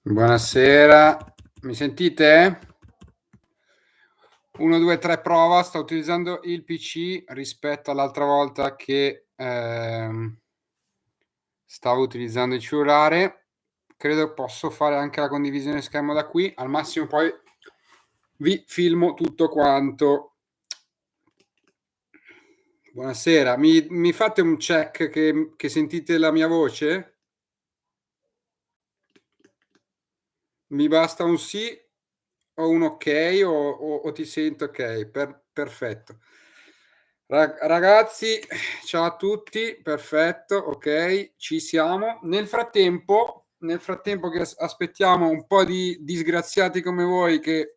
Buonasera, mi sentite? 1, 2, 3 prova, sto utilizzando il PC rispetto all'altra volta che, stavo utilizzando il cellulare. Credo posso fare anche la condivisione schermo da qui, al massimo poi vi filmo tutto quanto. Buonasera, mi fate un check che sentite la mia voce? Mi basta un sì o un okay o ti sento okay, perfetto. Ragazzi, ciao a tutti, perfetto, okay, ci siamo. Nel frattempo che aspettiamo un po' di disgraziati come voi che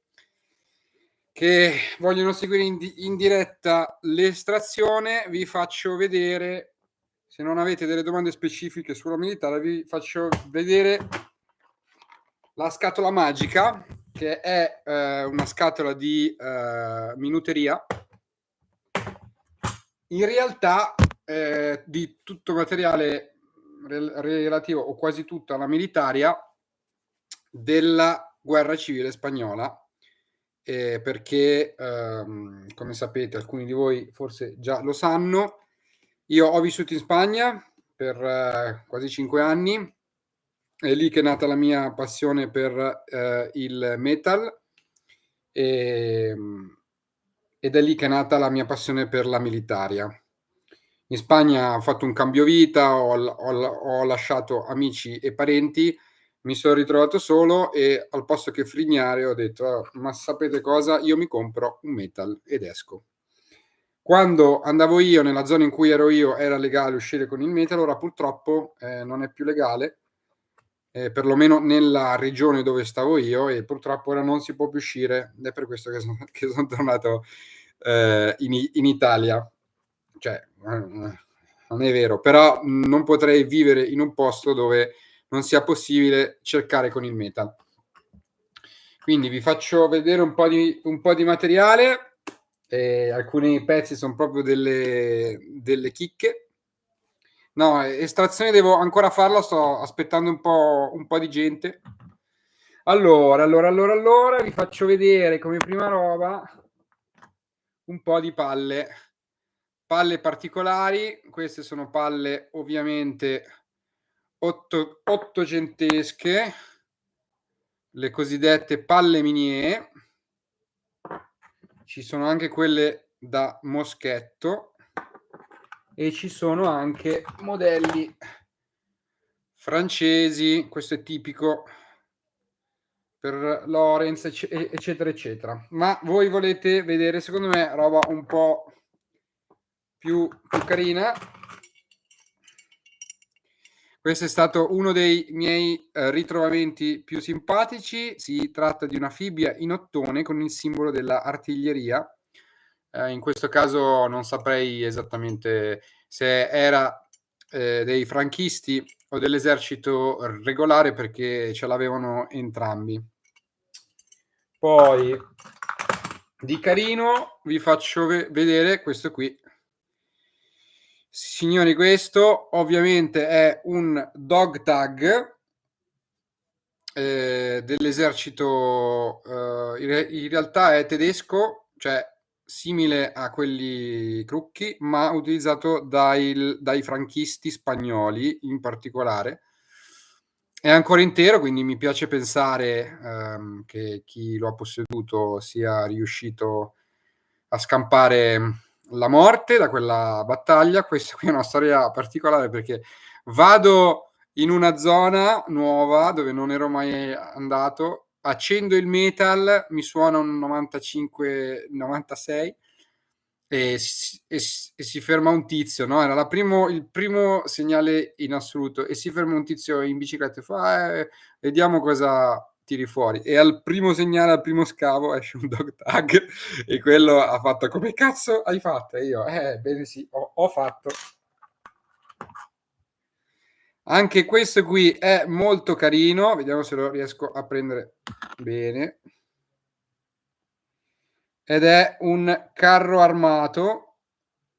vogliono seguire in diretta l'estrazione, vi faccio vedere, se non avete delle domande specifiche sulla militare, vi faccio vedere la scatola magica, che è una scatola di minuteria. In realtà di tutto materiale relativo o quasi tutto alla militaria della guerra civile spagnola, perché come sapete, alcuni di voi forse già lo sanno, io ho vissuto in Spagna per quasi 5 anni. È lì che è nata la mia passione per il metal, ed è lì che è nata la mia passione per la militaria. In Spagna ho fatto un cambio vita, ho lasciato amici e parenti, mi sono ritrovato solo e al posto che frignare ho detto: ma sapete cosa? Io mi compro un metal ed esco. Quando andavo io, nella zona in cui ero io, era legale uscire con il metal, ora purtroppo non è più legale, perlomeno nella regione dove stavo io, e purtroppo ora non si può più uscire, ed è per questo che son tornato in Italia. Cioè, non è vero, però non potrei vivere in un posto dove non sia possibile cercare con il metal. Quindi vi faccio vedere un po' di materiale. Alcuni pezzi sono proprio delle chicche. No, estrazione devo ancora farla, sto aspettando un po' di gente. Allora, vi faccio vedere come prima roba un po' di palle. Palle particolari, queste sono palle ovviamente ottocentesche, le cosiddette palle minier. Ci sono anche quelle da moschetto e ci sono anche modelli francesi, questo è tipico per Lorenz, eccetera, eccetera. Ma voi volete vedere, secondo me, roba un po' più carina. Questo è stato uno dei miei ritrovamenti più simpatici. Si tratta di una fibbia in ottone con il simbolo della artiglieria. In questo caso non saprei esattamente se era dei franchisti o dell'esercito regolare, perché ce l'avevano entrambi. Poi di carino vi faccio vedere questo qui. Signori, questo ovviamente è un dog tag dell'esercito, in realtà è tedesco, cioè simile a quelli Krucki, ma utilizzato dai franchisti spagnoli in particolare. È ancora intero, quindi mi piace pensare che chi lo ha posseduto sia riuscito a scampare la morte da quella battaglia. Questa qui è una storia particolare, perché vado in una zona nuova dove non ero mai andato, accendo il metal, mi suona un 95, 96 e si ferma un tizio, no? Era il primo segnale in assoluto, e si ferma un tizio in bicicletta e fa vediamo cosa tiri fuori, e al primo segnale, al primo scavo esce un dog tag e quello ha fatto: come cazzo hai fatto? E io bene, sì, ho fatto. Anche questo qui è molto carino, vediamo se lo riesco a prendere bene, ed è un carro armato,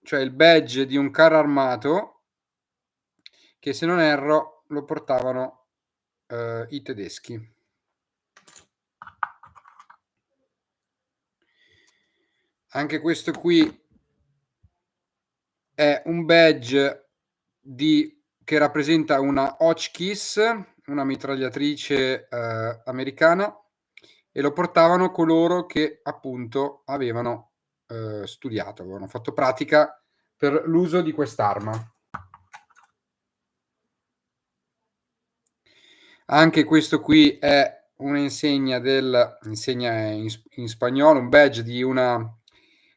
cioè il badge di un carro armato, che se non erro lo portavano i tedeschi. Anche questo qui è un badge che rappresenta una Hotchkiss, una mitragliatrice, americana, e lo portavano coloro che appunto avevano, studiato, avevano fatto pratica per l'uso di quest'arma. Anche questo qui è un'insegna insegna in spagnolo, un badge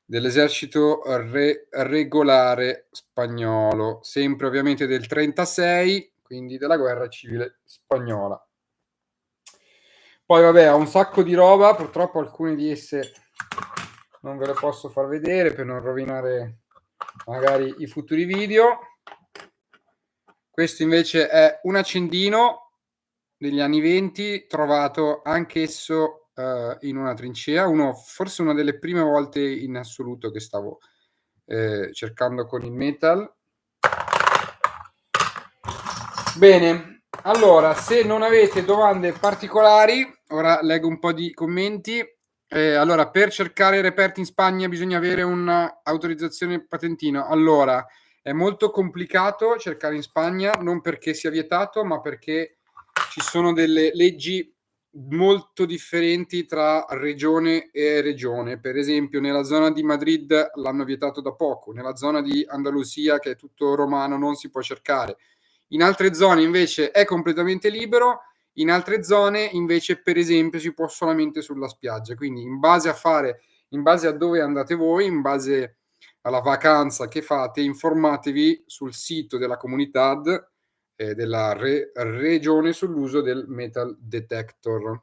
dell'esercito regolare spagnolo, sempre ovviamente del 36, quindi della guerra civile spagnola. Poi vabbè, ha un sacco di roba, purtroppo alcune di esse non ve le posso far vedere per non rovinare magari i futuri video. Questo invece è un accendino degli anni 20, trovato anch'esso in una trincea, forse una delle prime volte in assoluto che stavo cercando con il metal. Bene, allora, se non avete domande particolari, ora leggo un po' di commenti. Allora, per cercare reperti in Spagna bisogna avere un'autorizzazione patentino. Allora, è molto complicato cercare in Spagna, non perché sia vietato, ma perché ci sono delle leggi molto differenti tra regione e regione. Per esempio, nella zona di Madrid l'hanno vietato da poco, nella zona di Andalusia, che è tutto romano, non si può cercare. In altre zone invece è completamente libero, in altre zone invece, per esempio, si può solamente sulla spiaggia. Quindi in base a dove andate voi, in base alla vacanza che fate, informatevi sul sito della Comunidad della regione sull'uso del metal detector.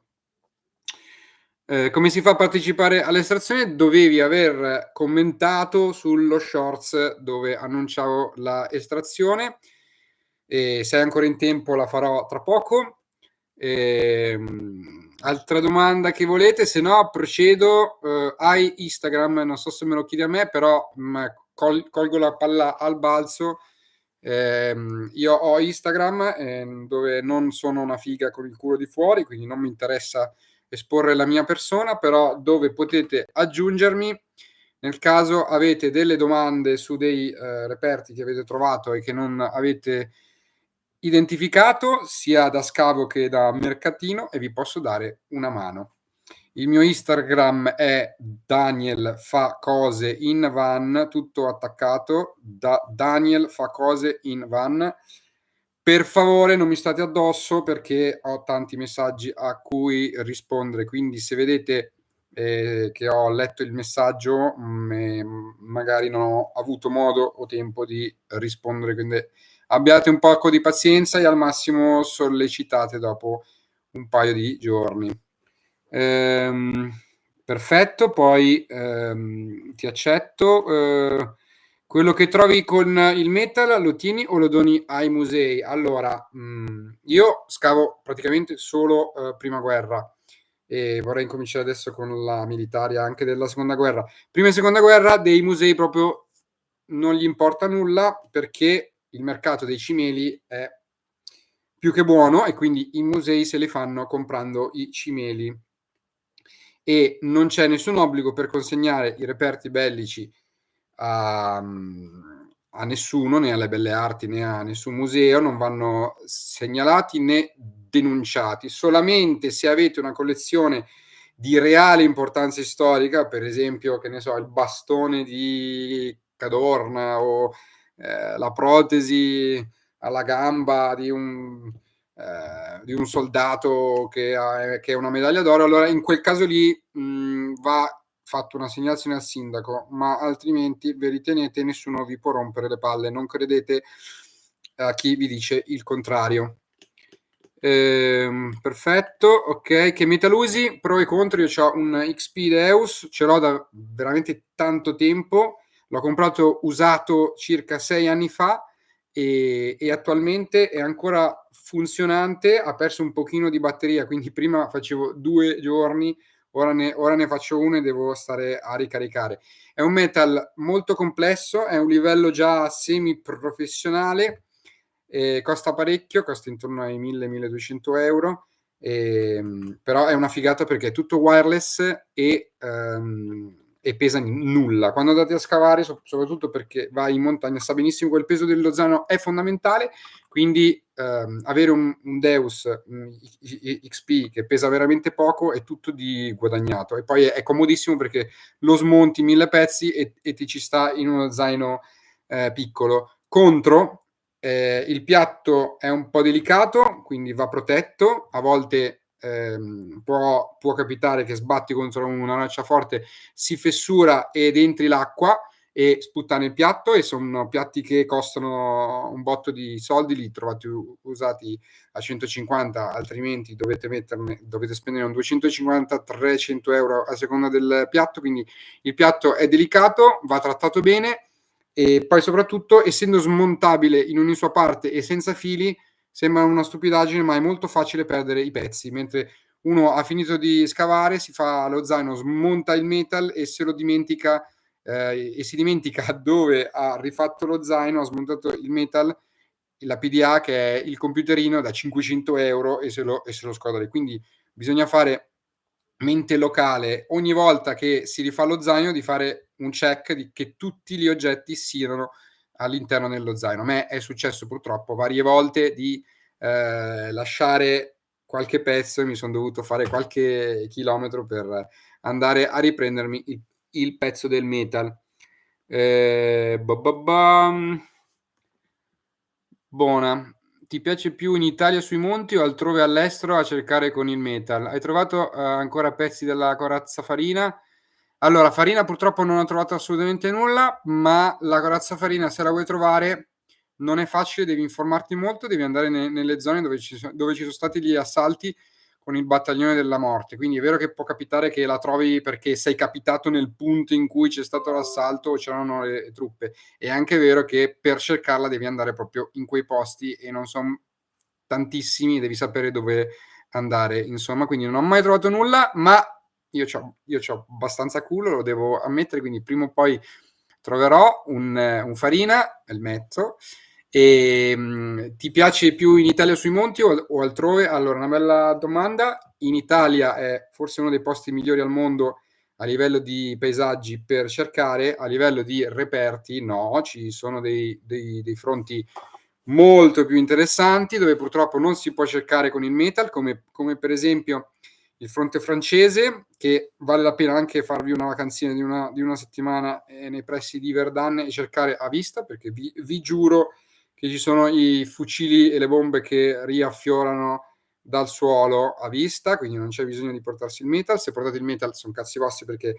Come si fa a partecipare all'estrazione? Dovevi aver commentato sullo shorts dove annunciavo la estrazione, e se è ancora in tempo la farò tra poco. Altra domanda che volete? Se no procedo. Hai Instagram? Non so se me lo chiedi a me, però colgo la palla al balzo. Io ho Instagram, dove non sono una figa con il culo di fuori, quindi non mi interessa esporre la mia persona, però dove potete aggiungermi nel caso avete delle domande su dei reperti che avete trovato e che non avete identificato, sia da scavo che da mercatino, e vi posso dare una mano. Il mio Instagram è Daniel fa cose in van, tutto attaccato, Daniel fa cose in van. Per favore non mi state addosso perché ho tanti messaggi a cui rispondere, quindi se vedete che ho letto il messaggio, magari non ho avuto modo o tempo di rispondere, quindi abbiate un poco di pazienza e al massimo sollecitate dopo un paio di giorni. Perfetto, poi ti accetto. Quello che trovi con il metal lo tieni o lo doni ai musei? Allora, io scavo praticamente solo prima guerra e vorrei incominciare adesso con la militaria anche della seconda guerra. Prima e seconda guerra dei musei proprio non gli importa nulla, perché il mercato dei cimeli è più che buono e quindi i musei se li fanno comprando i cimeli, e non c'è nessun obbligo per consegnare i reperti bellici a nessuno, né alle belle arti né a nessun museo, non vanno segnalati né denunciati. Solamente se avete una collezione di reale importanza storica, per esempio, che ne so, il bastone di Cadorna o la protesi alla gamba di un soldato che è una medaglia d'oro, allora in quel caso lì va fatto una segnalazione al sindaco, ma altrimenti ve li tenete e nessuno vi può rompere le palle, non credete a chi vi dice il contrario. Perfetto, ok. Che metal usi? Pro e contro. Io ho un XP Deus, ce l'ho da veramente tanto tempo, l'ho comprato usato circa 6 anni fa e attualmente è ancora funzionante, ha perso un pochino di batteria, quindi prima facevo 2 giorni, ora ne faccio 1 e devo stare a ricaricare. È un metal molto complesso, è un livello già semi professionale, costa parecchio, costa intorno ai 1000-1200 euro, però è una figata perché è tutto wireless e e pesa nulla. Quando andate a scavare, soprattutto perché vai in montagna, sa benissimo che il peso dello zaino è fondamentale, quindi avere un Deus XP che pesa veramente poco è tutto di guadagnato. E poi è comodissimo perché lo smonti 1000 pezzi e ti ci sta in uno zaino piccolo. Contro, il piatto è un po' delicato, quindi va protetto. A volte può capitare che sbatti contro una roccia forte, si fessura ed entri l'acqua e sputta nel piatto, e sono piatti che costano un botto di soldi, li trovate usati a 150, altrimenti dovete spendere un 250-300 euro a seconda del piatto. Quindi il piatto è delicato, va trattato bene, e poi soprattutto, essendo smontabile in ogni sua parte e senza fili, sembra una stupidaggine, ma è molto facile perdere i pezzi. Mentre uno ha finito di scavare, si fa lo zaino, smonta il metal e se lo dimentica, e si dimentica dove ha rifatto lo zaino, ha smontato il metal, la PDA, che è il computerino da 500 euro, e se lo scorda lì. Quindi bisogna fare mente locale ogni volta che si rifà lo zaino, di fare un check di che tutti gli oggetti siano all'interno dello zaino. A me è successo purtroppo varie volte di lasciare qualche pezzo, e mi sono dovuto fare qualche chilometro per andare a riprendermi il pezzo del metal. Buona. Ti piace più in Italia sui monti o altrove all'estero a cercare con il metal? Hai trovato ancora pezzi della corazza farina? Allora, farina purtroppo non ho trovato assolutamente nulla, ma la corazza farina, se la vuoi trovare, non è facile, devi informarti molto, devi andare nelle zone dove ci sono stati gli assalti con il battaglione della morte. Quindi è vero che può capitare che la trovi perché sei capitato nel punto in cui c'è stato l'assalto o c'erano le truppe. È anche vero che per cercarla devi andare proprio in quei posti, e non sono tantissimi, devi sapere dove andare, insomma. Quindi non ho mai trovato nulla, ma io c'ho abbastanza culo, lo devo ammettere, quindi prima o poi troverò un farina, il metto. E ti piace più in Italia sui monti o altrove? Allora, una bella domanda. In Italia è forse uno dei posti migliori al mondo a livello di paesaggi per cercare. A livello di reperti no, ci sono dei fronti molto più interessanti dove purtroppo non si può cercare con il metal, come per esempio il fronte francese, che vale la pena anche farvi una vacanzina di una settimana nei pressi di Verdun e cercare a vista, perché vi giuro che ci sono i fucili e le bombe che riaffiorano dal suolo a vista, quindi non c'è bisogno di portarsi il metal. Se portate il metal sono cazzi vostri, perché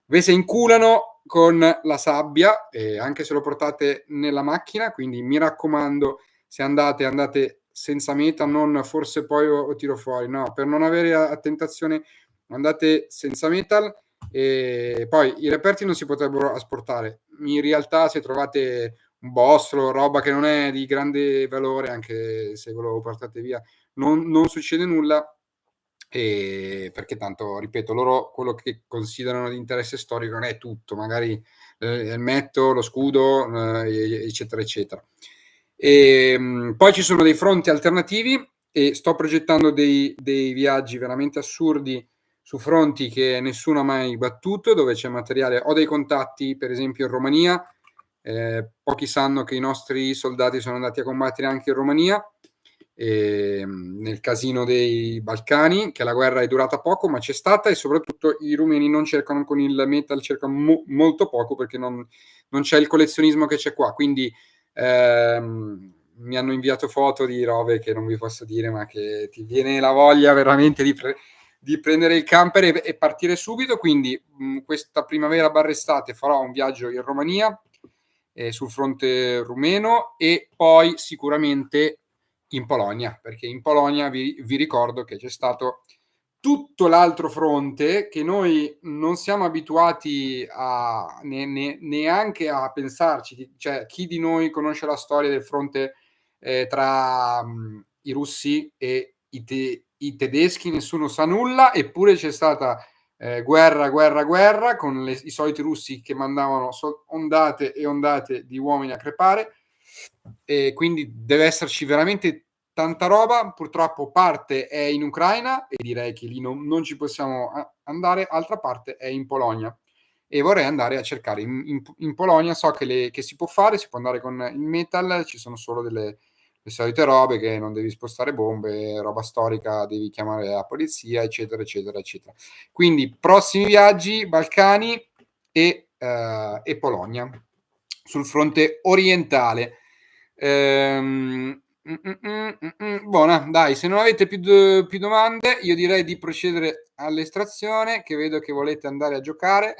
ve se inculano con la sabbia, anche se lo portate nella macchina. Quindi mi raccomando, se andate senza metal, non forse poi o tiro fuori, no, per non avere a tentazione andate senza metal. E poi i reperti non si potrebbero asportare in realtà. Se trovate un bossolo, roba che non è di grande valore, anche se ve lo portate via, non succede nulla. E perché tanto, ripeto, loro quello che considerano di interesse storico non è tutto, magari il metto, lo scudo, eccetera eccetera. Poi ci sono dei fronti alternativi, e sto progettando dei viaggi veramente assurdi su fronti che nessuno ha mai battuto, dove c'è materiale. Ho dei contatti per esempio in Romania. Pochi sanno che i nostri soldati sono andati a combattere anche in Romania, nel casino dei Balcani, che la guerra è durata poco, ma c'è stata. E soprattutto i rumeni non cercano con il metal, cercano molto poco, perché non c'è il collezionismo che c'è qua. Quindi mi hanno inviato foto di robe che non vi posso dire, ma che ti viene la voglia veramente di prendere il camper e partire subito. Quindi questa primavera / estate farò un viaggio in Romania, sul fronte rumeno, e poi sicuramente in Polonia, perché in Polonia vi ricordo che c'è stato tutto l'altro fronte che noi non siamo abituati a neanche a pensarci. Cioè, chi di noi conosce la storia del fronte tra i russi e i tedeschi? Nessuno sa nulla, eppure c'è stata guerra con i soliti russi che mandavano ondate e ondate di uomini a crepare. E quindi deve esserci veramente tanta roba. Purtroppo parte è in Ucraina, e direi che lì non ci possiamo andare, altra parte è in Polonia. e vorrei andare a cercare in Polonia. So che si può fare, si può andare con il metal, ci sono solo le solite robe, che non devi spostare bombe, roba storica, devi chiamare la polizia, eccetera, eccetera, eccetera. Quindi prossimi viaggi, Balcani e Polonia, sul fronte orientale. Buona, dai, se non avete più domande, io direi di procedere all'estrazione, che vedo che volete andare a giocare.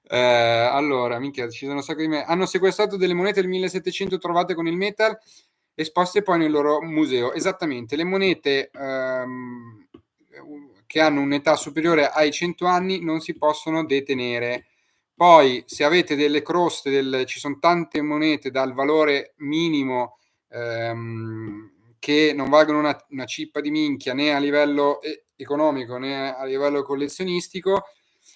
Allora, minchia, ci sono un sacco di me. Hanno sequestrato delle monete del 1700 trovate con il metal, esposte poi nel loro museo. Esattamente, le monete che hanno un'età superiore ai 100 anni non si possono detenere. Poi, se avete delle croste, ci sono tante monete dal valore minimo che non valgono una cippa di minchia né a livello economico né a livello collezionistico.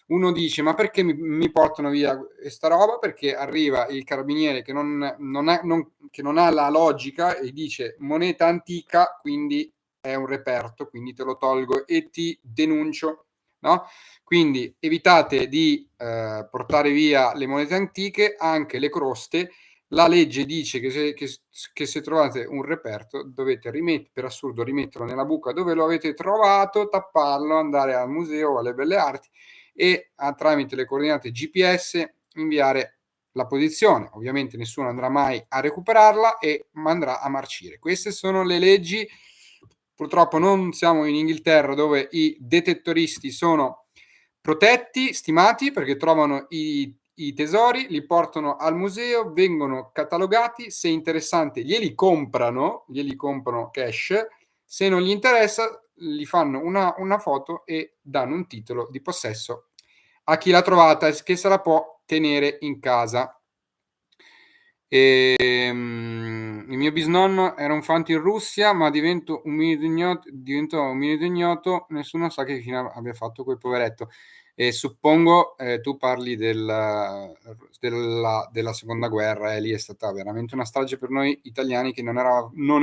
Uno dice: ma perché mi portano via questa roba? Perché arriva il carabiniere che che non ha la logica e dice moneta antica, quindi è un reperto, quindi te lo tolgo e ti denuncio, no? Quindi evitate di portare via le monete antiche, anche le croste. La legge dice che se trovate un reperto dovete per assurdo rimetterlo nella buca dove lo avete trovato, tapparlo, andare al museo o alle belle arti e tramite le coordinate GPS inviare la posizione. Ovviamente nessuno andrà mai a recuperarla e andrà a marcire. Queste sono le leggi. Purtroppo non siamo in Inghilterra, dove i detettoristi sono protetti, stimati, perché trovano i tesori, li portano al museo, vengono catalogati, se è interessante glieli comprano cash, se non gli interessa gli fanno una foto e danno un titolo di possesso a chi l'ha trovata, che se la può tenere in casa. Il mio bisnonno era un fanto in Russia, ma diventò un minuto ignoto, nessuno sa che fine abbia fatto quel poveretto. E suppongo tu parli della seconda guerra, e lì è stata veramente una strage per noi italiani, che non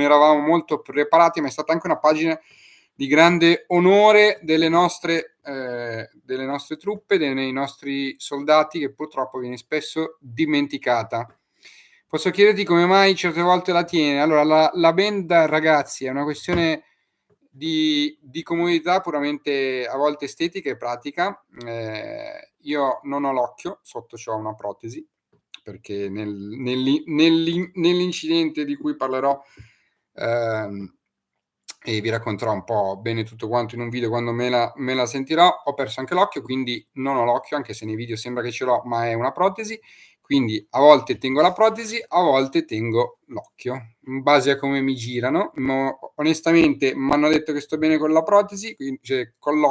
eravamo molto preparati, ma è stata anche una pagina di grande onore delle nostre truppe, dei nostri soldati, che purtroppo viene spesso dimenticata. Posso chiederti come mai certe volte la tiene? Allora, la band, ragazzi, è una questione di comodità puramente a volte estetica e pratica. Io non ho l'occhio, sotto c'ho una protesi, perché nell'incidente di cui parlerò e vi racconterò un po' bene tutto quanto in un video quando me la sentirò, ho perso anche l'occhio, quindi non ho l'occhio, anche se nei video sembra che ce l'ho, ma è una protesi. Quindi a volte tengo la protesi, a volte tengo l'occhio, in base a come mi girano. Onestamente mi hanno detto che sto bene con la protesi, quindi, cioè, con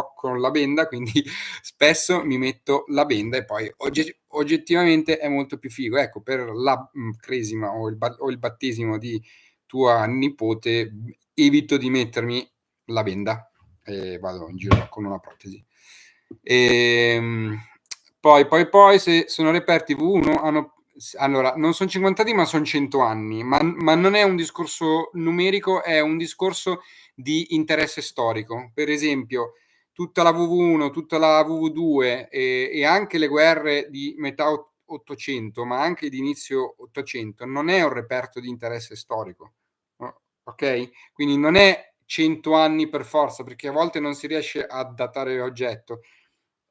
la benda, quindi spesso mi metto la benda e poi oggettivamente è molto più figo. Ecco, per la cresima o il battesimo di tua nipote evito di mettermi la benda e vado in giro con una protesi. Poi, se sono reperti V1, allora, non sono 50 anni, ma sono 100 anni, ma non è un discorso numerico, è un discorso di interesse storico. Per esempio, tutta la VV1, tutta la VV2 e anche le guerre di metà 800, ma anche di inizio 800, non è un reperto di interesse storico. Ok? Quindi non è 100 anni per forza, perché a volte non si riesce a datare l'oggetto.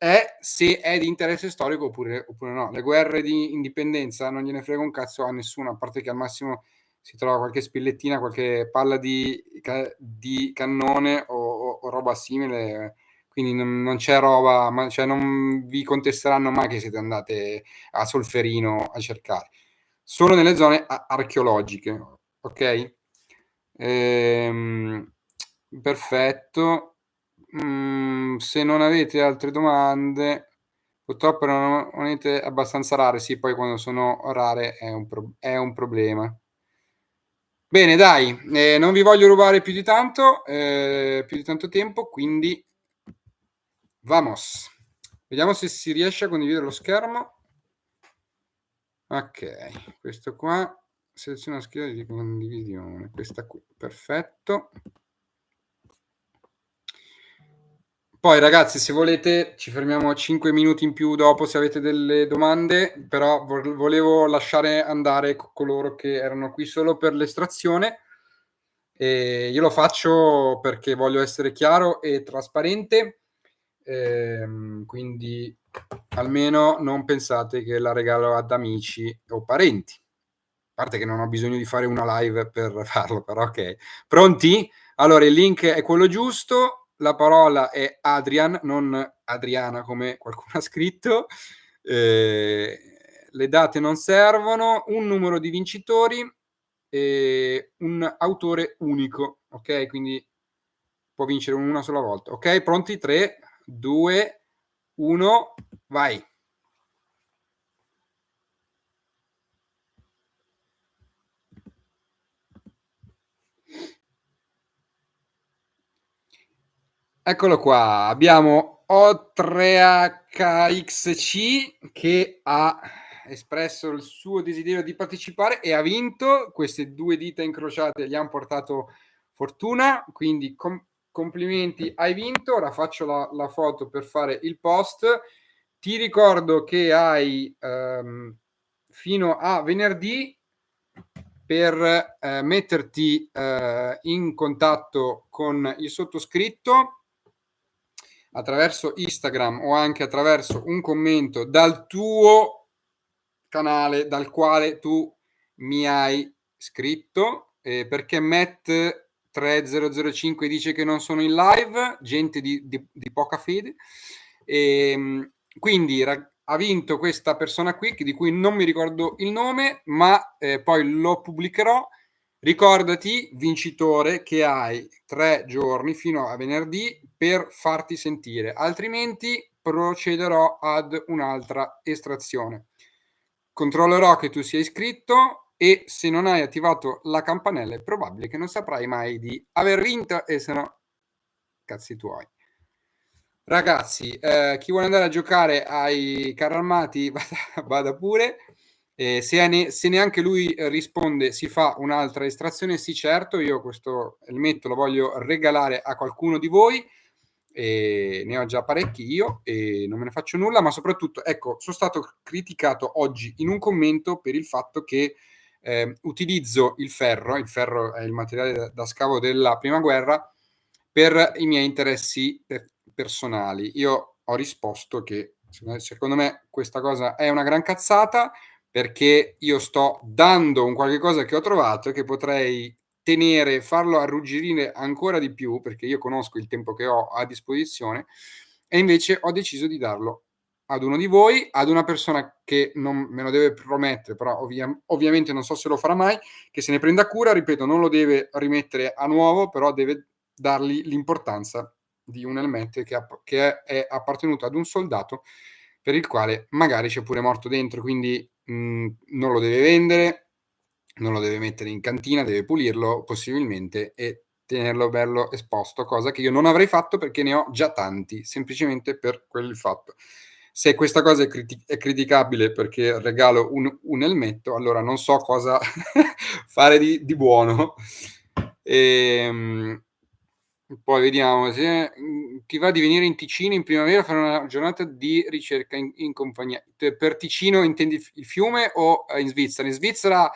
È se è di interesse storico oppure no. Le guerre di indipendenza non gliene frega un cazzo a nessuno, a parte che al massimo si trova qualche spillettina, qualche palla di cannone o roba simile. Quindi non c'è roba, cioè non vi contesteranno mai che siete andate a Solferino a cercare. Solo nelle zone archeologiche, ok? Perfetto. Se non avete altre domande, purtroppo erano monete abbastanza rare. Sì, poi quando sono rare è un problema. Bene, dai, non vi voglio rubare più di tanto tempo, quindi vamos. Vediamo se si riesce a condividere lo schermo. Ok, questo qua. Seleziona la scheda di condivisione, questa qui, perfetto. Poi ragazzi, se volete ci fermiamo 5 minuti in più dopo se avete delle domande, però volevo lasciare andare coloro che erano qui solo per l'estrazione. Io lo faccio perché voglio essere chiaro e trasparente, quindi almeno non pensate che la regalo ad amici o parenti. A parte che non ho bisogno di fare una live per farlo, però okay. Pronti? Allora il link è quello giusto, la parola è Adrian, non Adriana come qualcuno ha scritto. Ehm, le date non servono, un numero di vincitori e un autore unico, okay, quindi può vincere una sola volta. Okay, pronti? 3, 2, 1, vai. Eccolo qua, abbiamo O3HXC che ha espresso il suo desiderio di partecipare e ha vinto. Queste 2 dita incrociate gli han portato fortuna, quindi complimenti, hai vinto. Ora faccio la foto per fare il post. Ti ricordo che hai, fino a venerdì per, metterti, in contatto con il sottoscritto attraverso Instagram o anche attraverso un commento dal tuo canale dal quale tu mi hai scritto, perché Matt 3005 dice che non sono in live, gente di poca fede. Quindi ha vinto questa persona qui, di cui non mi ricordo il nome, ma poi lo pubblicherò. Ricordati, vincitore, che hai 3 giorni fino a venerdì per farti sentire, altrimenti procederò ad un'altra estrazione. Controllerò che tu sia iscritto e se non hai attivato la campanella è probabile che non saprai mai di aver vinto e se no cazzi tuoi. Ragazzi, chi vuole andare a giocare ai carri armati vada pure. Se neanche lui risponde si fa un'altra estrazione, sì certo, io questo elmetto lo voglio regalare a qualcuno di voi, ne ho già parecchi io e non me ne faccio nulla, ma soprattutto, ecco, sono stato criticato oggi in un commento per il fatto che utilizzo il ferro è il materiale da scavo della prima guerra, per i miei interessi personali. Io ho risposto che secondo me questa cosa è una gran cazzata perché io sto dando un qualche cosa che ho trovato e che potrei tenere, farlo arrugginire ancora di più, perché io conosco il tempo che ho a disposizione, e invece ho deciso di darlo ad uno di voi, ad una persona che non me lo deve promettere, però ovviamente non so se lo farà mai, che se ne prenda cura, ripeto, non lo deve rimettere a nuovo, però deve dargli l'importanza di un elmetto che è appartenuto ad un soldato per il quale magari c'è pure morto dentro, quindi non lo deve vendere, non lo deve mettere in cantina, deve pulirlo possibilmente e tenerlo bello esposto, cosa che io non avrei fatto perché ne ho già tanti, semplicemente per quel fatto. Se questa cosa è criticabile perché regalo un elmetto, allora non so cosa fare di buono. Ehm, poi vediamo se ti va di venire in Ticino in primavera a fare una giornata di ricerca in compagnia. Per Ticino intendi il fiume o in Svizzera? In Svizzera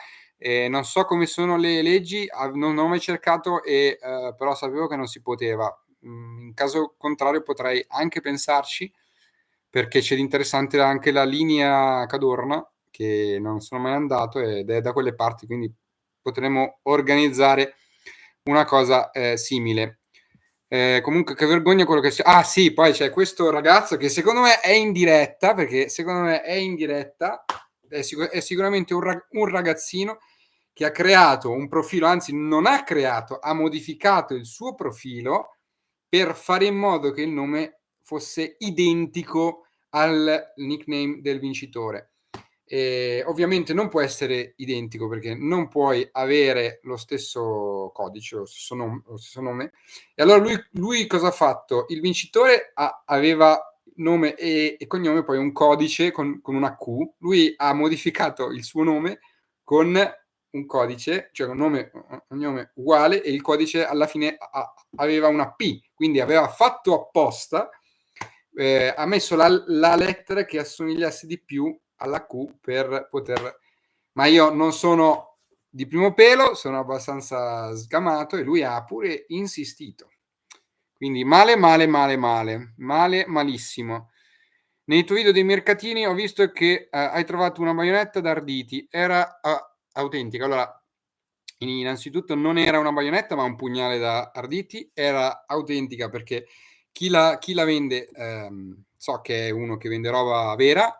non so come sono le leggi, non ho mai cercato però sapevo che non si poteva. In caso contrario potrei anche pensarci, perché c'è di interessante anche la linea Cadorna, che non sono mai andato ed è da quelle parti, quindi potremmo organizzare una cosa simile. Comunque che vergogna quello che ah sì, poi c'è questo ragazzo che secondo me è in diretta, perché secondo me è in diretta, è sicuramente un ragazzino che ha creato un profilo, anzi non ha creato, ha modificato il suo profilo per fare in modo che il nome fosse identico al nickname del vincitore. Ovviamente non può essere identico perché non puoi avere lo stesso codice, lo stesso nome. E allora lui cosa ha fatto? Il vincitore aveva nome e cognome, poi un codice con una Q. Lui ha modificato il suo nome con un codice, cioè un nome, un cognome uguale e il codice alla fine aveva una P, quindi aveva fatto apposta ha messo la lettera che assomigliasse di più alla Q per poter... Ma io non sono di primo pelo, sono abbastanza sgamato e lui ha pure insistito. Quindi male, male, male, male, male, malissimo. Nei tuoi video dei mercatini ho visto che hai trovato una baionetta d'arditi, era autentica. Allora, innanzitutto non era una baionetta ma un pugnale da arditi, era autentica perché chi la vende so che è uno che vende roba vera,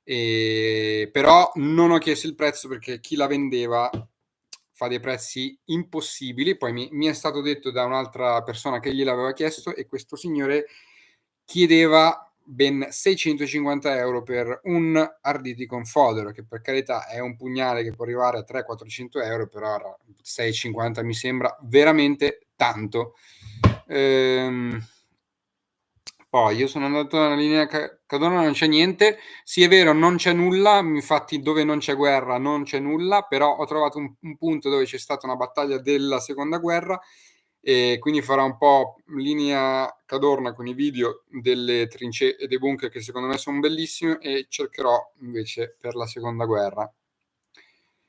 però non ho chiesto il prezzo perché chi la vendeva fa dei prezzi impossibili. Poi mi è stato detto da un'altra persona che gliel'aveva chiesto e questo signore chiedeva ben 650 euro per un arditi con fodero, che per carità è un pugnale che può arrivare a 300-400 euro, però 650 mi sembra veramente tanto. Poi io sono andato nella linea Cadorna, non c'è niente. Sì, è vero, non c'è nulla, infatti dove non c'è guerra non c'è nulla, però ho trovato un punto dove c'è stata una battaglia della seconda guerra e quindi farò un po' linea Cadorna con i video delle trincee e dei bunker che secondo me sono bellissimi e cercherò invece per la seconda guerra.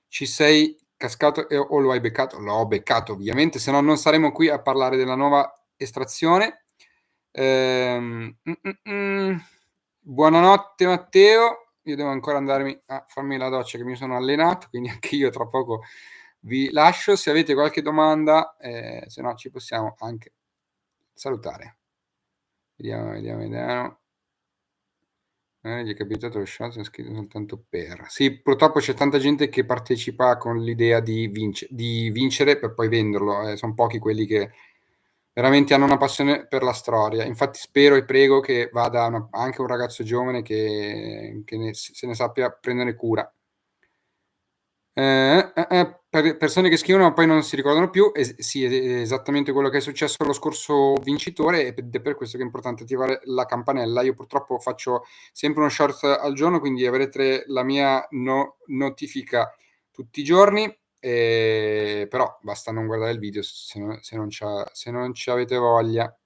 Ci sei cascato o lo hai beccato? L'ho beccato ovviamente, se no non saremo qui a parlare della nuova estrazione. Buonanotte Matteo, io devo ancora andarmi a farmi la doccia che mi sono allenato, quindi anche io tra poco vi lascio. Se avete qualche domanda, se no ci possiamo anche salutare. Vediamo. Gli è capitato lo shot, c'è scritto soltanto per. Sì, purtroppo c'è tanta gente che partecipa con l'idea di vincere per poi venderlo. Sono pochi quelli che veramente hanno una passione per la storia. Infatti spero e prego che vada anche un ragazzo giovane che se ne sappia prendere cura. Persone che scrivono ma poi non si ricordano più, sì, è esattamente quello che è successo allo scorso vincitore ed è per questo che è importante attivare la campanella. Io purtroppo faccio sempre uno short al giorno, quindi avrete la mia notifica tutti i giorni, però basta non guardare il video se non ci avete voglia.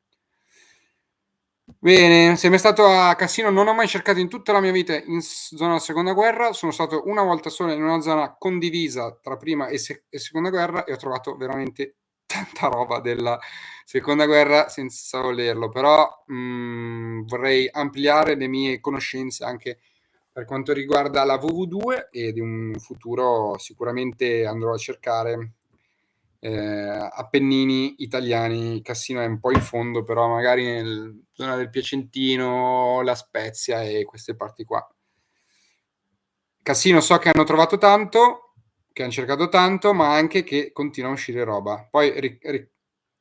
Bene, sei mai stato a Cassino? Non ho mai cercato in tutta la mia vita in zona seconda guerra, sono stato una volta sola in una zona condivisa tra prima e seconda guerra e ho trovato veramente tanta roba della seconda guerra senza volerlo, però vorrei ampliare le mie conoscenze anche per quanto riguarda la WW2 ed in un futuro sicuramente andrò a cercare Appennini italiani. Cassino è un po' in fondo, però magari nella zona del Piacentino, La Spezia e queste parti qua. Cassino so che hanno trovato tanto, che hanno cercato tanto, ma anche che continua a uscire roba. Poi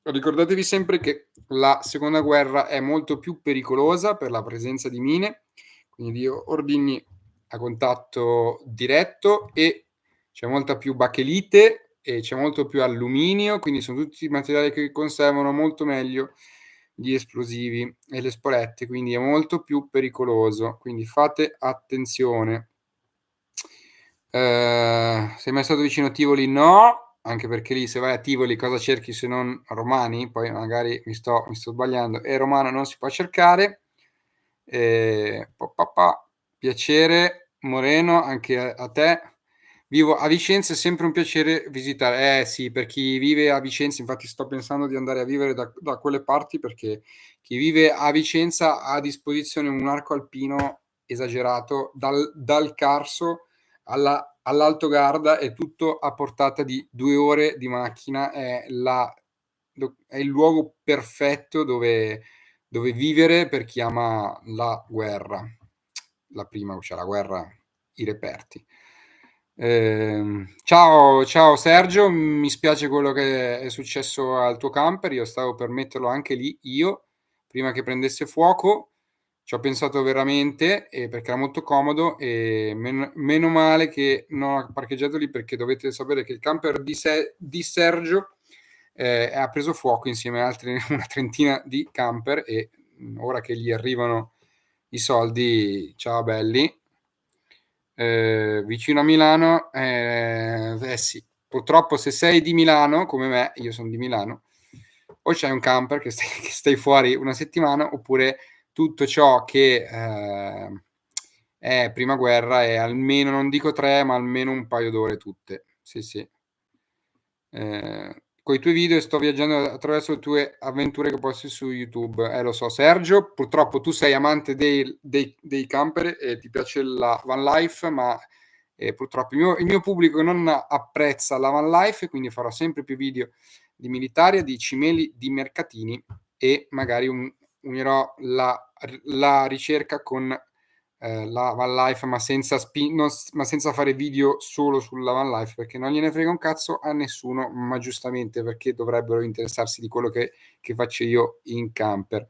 ricordatevi sempre che la seconda guerra è molto più pericolosa per la presenza di mine, quindi di ordigni a contatto diretto e c'è molta più bachelite e c'è molto più alluminio, quindi sono tutti materiali che conservano molto meglio gli esplosivi e le sporette, quindi è molto più pericoloso, quindi fate attenzione. Sei mai stato vicino a Tivoli? No, anche perché lì se vai a Tivoli cosa cerchi se non romani? Poi magari mi sto sbagliando e romano non si può cercare. Piacere Moreno, anche a te. Vivo a Vicenza, è sempre un piacere visitare. Sì, per chi vive a Vicenza, infatti sto pensando di andare a vivere da quelle parti perché chi vive a Vicenza ha a disposizione un arco alpino esagerato dal Carso all'Alto Garda, è tutto a portata di 2 ore di macchina, è il luogo perfetto dove vivere per chi ama la guerra, la prima, cioè la guerra, i reperti. Ciao Sergio, mi spiace quello che è successo al tuo camper, io stavo per metterlo anche lì, io, prima che prendesse fuoco, ci ho pensato veramente, perché era molto comodo e meno male che non ho parcheggiato lì perché dovete sapere che il camper di Sergio ha preso fuoco insieme a altri una trentina di camper e ora che gli arrivano i soldi, ciao belli, vicino a Milano, sì, purtroppo se sei di Milano come me, io sono di Milano, o c'hai un camper che stai fuori una settimana oppure tutto ciò che, è prima guerra è almeno, non dico 3, ma almeno un paio d'ore tutte. Sì, sì. Coi tuoi video sto viaggiando attraverso le tue avventure che posti su YouTube. Lo so. Sergio, purtroppo tu sei amante dei camper e ti piace la van life, ma, purtroppo il mio pubblico non apprezza la van life, e quindi farò sempre più video di militari, di cimeli, di mercatini, e magari unirò la ricerca con la van life, ma senza ma senza fare video solo sulla van life, perché non gliene frega un cazzo a nessuno, ma giustamente, perché dovrebbero interessarsi di quello che faccio io in camper.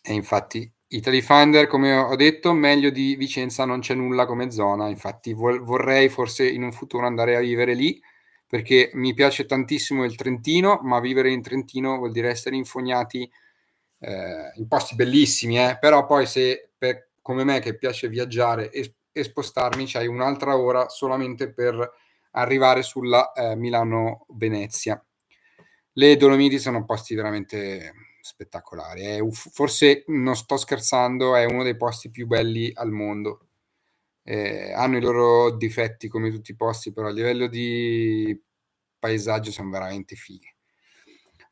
E infatti Italy Finder, come ho detto, meglio di Vicenza non c'è nulla come zona, infatti vorrei forse in un futuro andare a vivere lì, perché mi piace tantissimo il Trentino, ma vivere in Trentino vuol dire essere infognati in posti bellissimi, però poi se come me che piace viaggiare e spostarmi, c'hai un'altra ora solamente per arrivare sulla Milano-Venezia. Le Dolomiti sono posti veramente spettacolari. Forse non sto scherzando, è uno dei posti più belli al mondo. Hanno i loro difetti come tutti i posti, però a livello di paesaggio sono veramente fighi.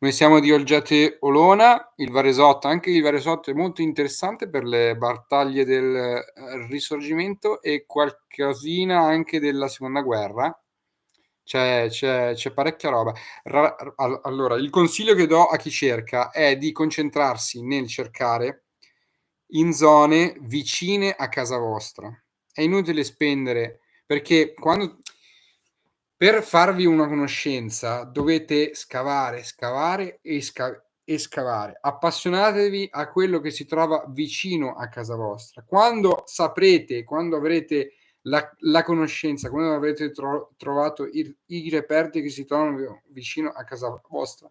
Noi siamo di Olgiate Olona, il Varesotto. Anche il Varesotto è molto interessante per le battaglie del Risorgimento e qualcosina anche della Seconda Guerra. C'è parecchia roba. Allora, il consiglio che do a chi cerca è di concentrarsi nel cercare in zone vicine a casa vostra. È inutile spendere, perché per farvi una conoscenza dovete scavare, scavare e scavare. Appassionatevi a quello che si trova vicino a casa vostra. Quando avrete la conoscenza, quando avrete trovato i reperti che si trovano vicino a casa vostra,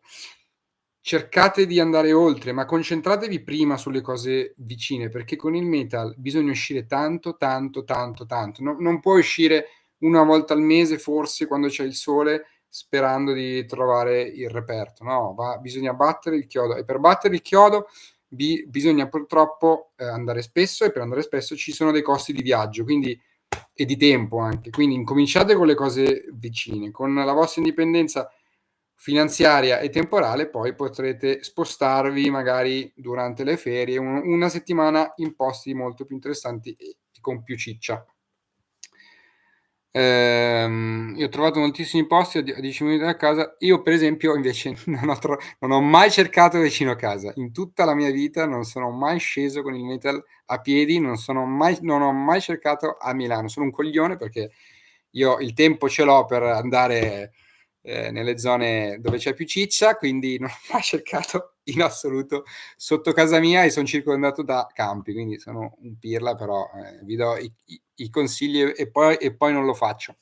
cercate di andare oltre, ma concentratevi prima sulle cose vicine, perché con il metal bisogna uscire tanto, tanto, tanto, tanto. Non puoi uscire una volta al mese, forse quando c'è il sole, sperando di trovare il reperto. No, bisogna battere il chiodo, e per battere il chiodo bisogna purtroppo andare spesso, e per andare spesso ci sono dei costi di viaggio, quindi, e di tempo anche. Quindi incominciate con le cose vicine. Con la vostra indipendenza finanziaria e temporale poi potrete spostarvi magari durante le ferie una settimana in posti molto più interessanti e con più ciccia. Io ho trovato moltissimi posti a 10 minuti da casa. Io per esempio invece non ho mai cercato vicino a casa. In tutta la mia vita non sono mai sceso con il metal a piedi, non ho mai cercato a Milano. Sono un coglione, perché io il tempo ce l'ho per andare nelle zone dove c'è più ciccia, quindi non ho mai cercato in assoluto sotto casa mia, e son circondato da campi, quindi sono un pirla, però vi do i consigli, e poi non lo faccio.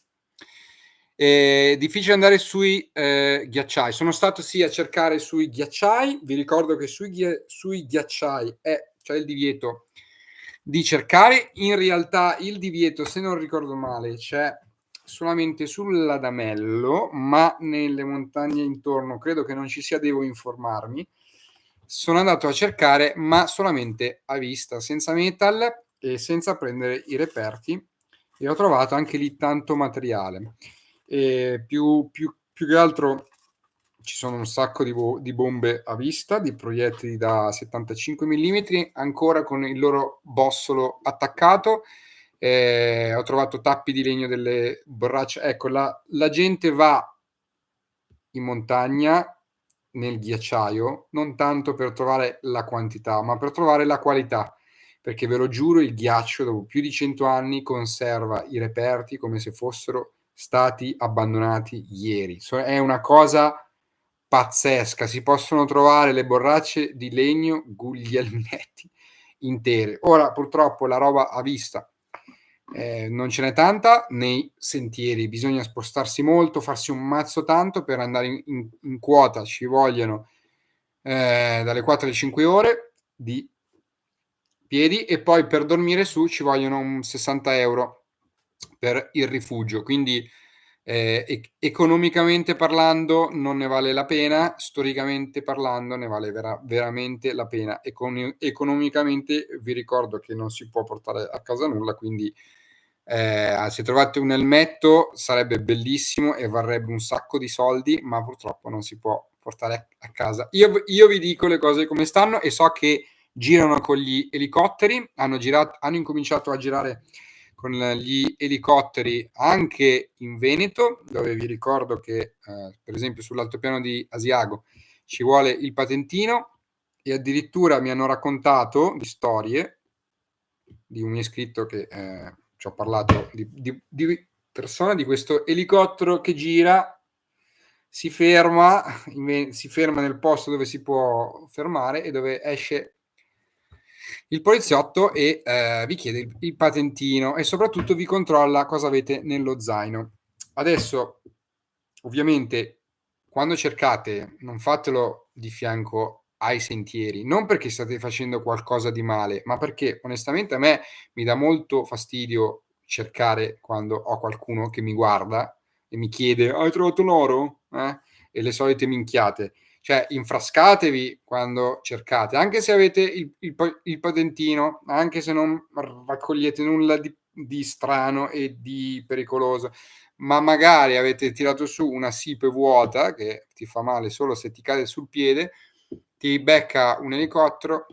Difficile andare sui ghiacciai. Sono stato sì a cercare sui ghiacciai. Vi ricordo che sui ghiacciai c'è il divieto di cercare. In realtà il divieto, se non ricordo male, c'è solamente sull'Adamello, ma nelle montagne intorno credo che non ci sia, devo informarmi. Sono andato a cercare, ma solamente a vista, senza metal e senza prendere i reperti, e ho trovato anche lì tanto materiale. Più che altro ci sono un sacco di bombe a vista, di proiettili da 75 mm, ancora con il loro bossolo attaccato. Ho trovato tappi di legno delle borracce. Ecco, la gente va in montagna, nel ghiacciaio, non tanto per trovare la quantità, ma per trovare la qualità, perché ve lo giuro, il ghiaccio dopo più di 100 anni conserva i reperti come se fossero stati abbandonati ieri. È una cosa pazzesca. Si possono trovare le borracce di legno, guglielminetti intere. Ora purtroppo la roba a vista non ce n'è tanta nei sentieri, bisogna spostarsi molto, farsi un mazzo tanto. Per andare in quota ci vogliono dalle 4 alle 5 ore di piedi, e poi per dormire su ci vogliono un 60 euro per il rifugio. Quindi Economicamente parlando non ne vale la pena, storicamente parlando ne vale veramente la pena. Economicamente vi ricordo che non si può portare a casa nulla, quindi se trovate un elmetto sarebbe bellissimo e varrebbe un sacco di soldi, ma purtroppo non si può portare a casa. Io vi dico le cose come stanno e so che girano con gli elicotteri, hanno incominciato a girare con gli elicotteri anche in Veneto, dove vi ricordo che per esempio sull'altopiano di Asiago ci vuole il patentino, e addirittura mi hanno raccontato di storie di un mio iscritto che ci ho parlato di persona, di questo elicottero che gira, si ferma nel posto dove si può fermare e dove esce il poliziotto e vi chiede il patentino e soprattutto vi controlla cosa avete nello zaino. Adesso, ovviamente, quando cercate, non fatelo di fianco ai sentieri, non perché state facendo qualcosa di male, ma perché onestamente a me mi dà molto fastidio cercare quando ho qualcuno che mi guarda e mi chiede: "Hai trovato l'oro?" E le solite minchiate. Cioè, infrascatevi quando cercate, anche se avete il patentino, anche se non raccogliete nulla di strano e di pericoloso, ma magari avete tirato su una siepe vuota che ti fa male solo se ti cade sul piede, ti becca un elicottero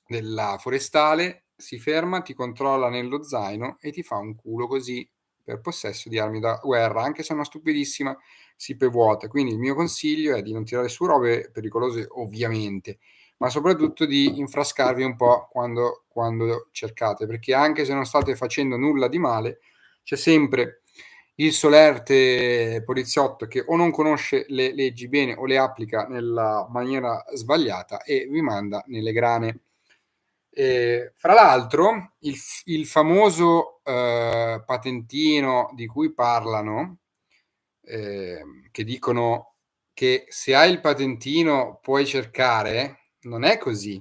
della forestale, si ferma, ti controlla nello zaino e ti fa un culo così per possesso di armi da guerra, anche se è una stupidissima siepe vuota. Quindi il mio consiglio è di non tirare su robe pericolose, ovviamente, ma soprattutto di infrascarvi un po' quando cercate, perché anche se non state facendo nulla di male, c'è sempre il solerte poliziotto che o non conosce le leggi bene o le applica nella maniera sbagliata e vi manda nelle grane. Fra l'altro, il famoso patentino di cui parlano, che dicono che se hai il patentino puoi cercare, non è così.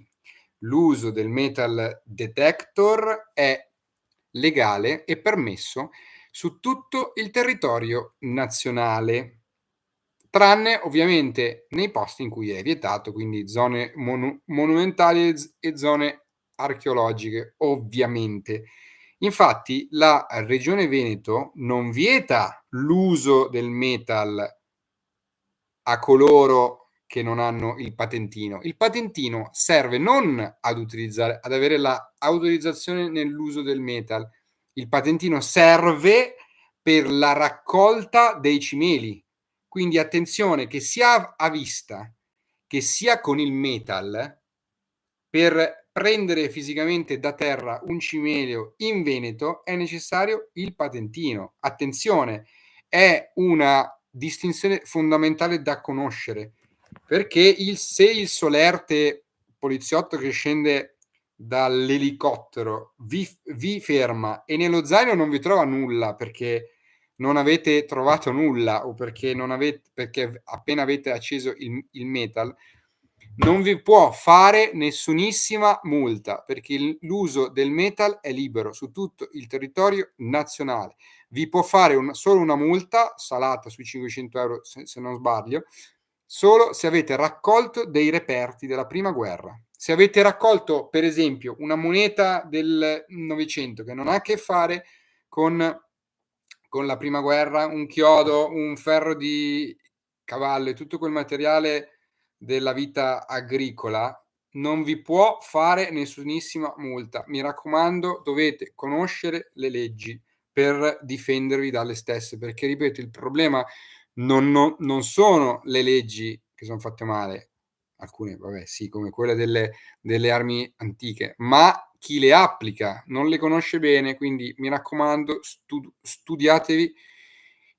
L'uso del metal detector è legale e permesso su tutto il territorio nazionale, tranne ovviamente nei posti in cui è vietato, quindi zone monumentali e zone archeologiche, ovviamente. Infatti la Regione Veneto non vieta l'uso del metal a coloro che non hanno il patentino. Il patentino serve non ad avere la autorizzazione nell'uso del metal. Il patentino serve per la raccolta dei cimeli. Quindi attenzione, che sia a vista, che sia con il metal, per prendere fisicamente da terra un cimelio in Veneto è necessario il patentino. Attenzione, è una distinzione fondamentale da conoscere, perché se il solerte poliziotto che scende dall'elicottero vi ferma e nello zaino non vi trova nulla perché non avete trovato nulla o perché appena avete acceso il metal, non vi può fare nessunissima multa perché l'uso del metal è libero su tutto il territorio nazionale. Vi può fare solo una multa salata sui 500 euro, se non sbaglio, solo se avete raccolto dei reperti della prima guerra. Se avete raccolto, per esempio, una moneta del Novecento che non ha a che fare con la prima guerra, un chiodo, un ferro di cavallo e tutto quel materiale della vita agricola, non vi può fare nessunissima multa. Mi raccomando, dovete conoscere le leggi per difendervi dalle stesse, perché ripeto, il problema non sono le leggi che sono fatte male, alcune vabbè sì, come quelle delle armi antiche, ma chi le applica non le conosce bene, quindi mi raccomando, studiatevi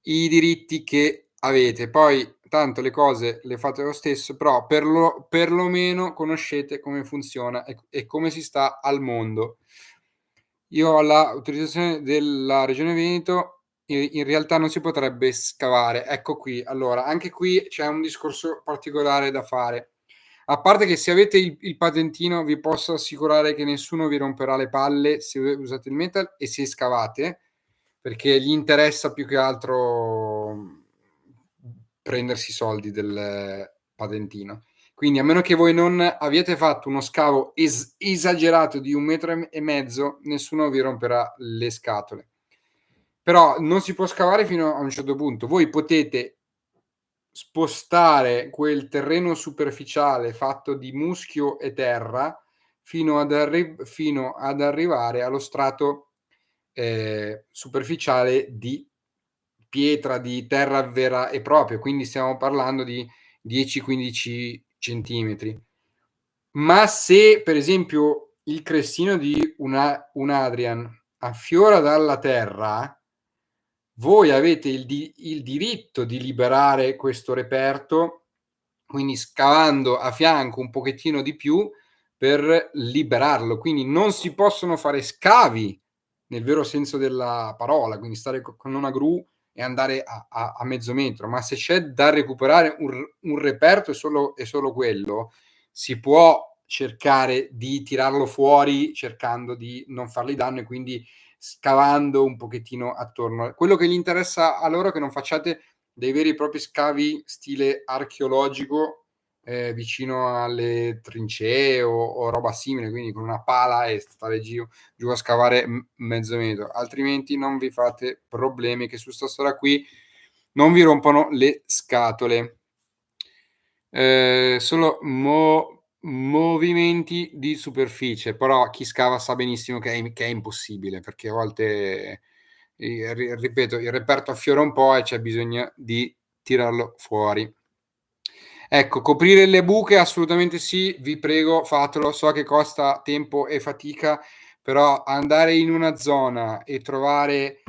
i diritti che avete. Poi tanto le cose le fate lo stesso, però perlomeno conoscete come funziona e come si sta al mondo. Io ho l'autorizzazione della Regione Veneto, in realtà non si potrebbe scavare. Ecco qui, allora, anche qui c'è un discorso particolare da fare. A parte che se avete il patentino vi posso assicurare che nessuno vi romperà le palle se usate il metal e se scavate, perché gli interessa più che altro prendersi i soldi del patentino. Quindi a meno che voi non abbiate fatto uno scavo esagerato di 1,5 metri, nessuno vi romperà le scatole. Però non si può scavare fino a un certo punto. Voi potete spostare quel terreno superficiale fatto di muschio e terra fino ad arrivare allo strato superficiale di pietra, di terra vera e propria, quindi stiamo parlando di 10-15 centimetri. Ma se per esempio il crestino di un Adrian affiora dalla terra, voi avete il diritto di liberare questo reperto, quindi scavando a fianco un pochettino di più per liberarlo. Quindi non si possono fare scavi nel vero senso della parola, quindi stare con una gru e andare a mezzo metro, ma se c'è da recuperare un reperto è solo quello, si può cercare di tirarlo fuori cercando di non fargli danno e quindi scavando un pochettino attorno. Quello che gli interessa a loro è che non facciate dei veri e propri scavi stile archeologico vicino alle trincee o roba simile, quindi con una pala e stare giù a scavare mezzo metro, altrimenti non vi fate problemi che su sta storia qui non vi rompono le scatole. Solo movimenti di superficie, però chi scava sa benissimo che è impossibile, perché a volte, ripeto, il reperto affiora un po' e c'è bisogno di tirarlo fuori. Ecco, coprire le buche assolutamente sì, vi prego fatelo, so che costa tempo e fatica, però andare in una zona e trovare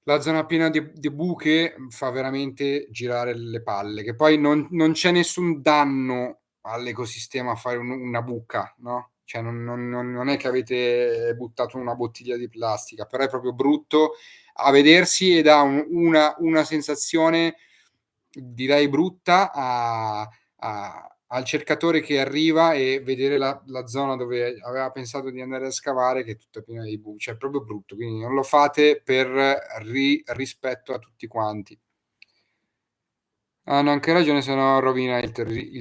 la zona piena di buche fa veramente girare le palle, che poi non c'è nessun danno all'ecosistema a fare una buca, no, cioè non è che avete buttato una bottiglia di plastica, però è proprio brutto a vedersi e dà una sensazione, direi brutta al cercatore che arriva e vedere la zona dove aveva pensato di andare a scavare che è tutta piena di buche, cioè è proprio brutto, quindi non lo fate per rispetto a tutti quanti. Hanno anche ragione, se no rovina il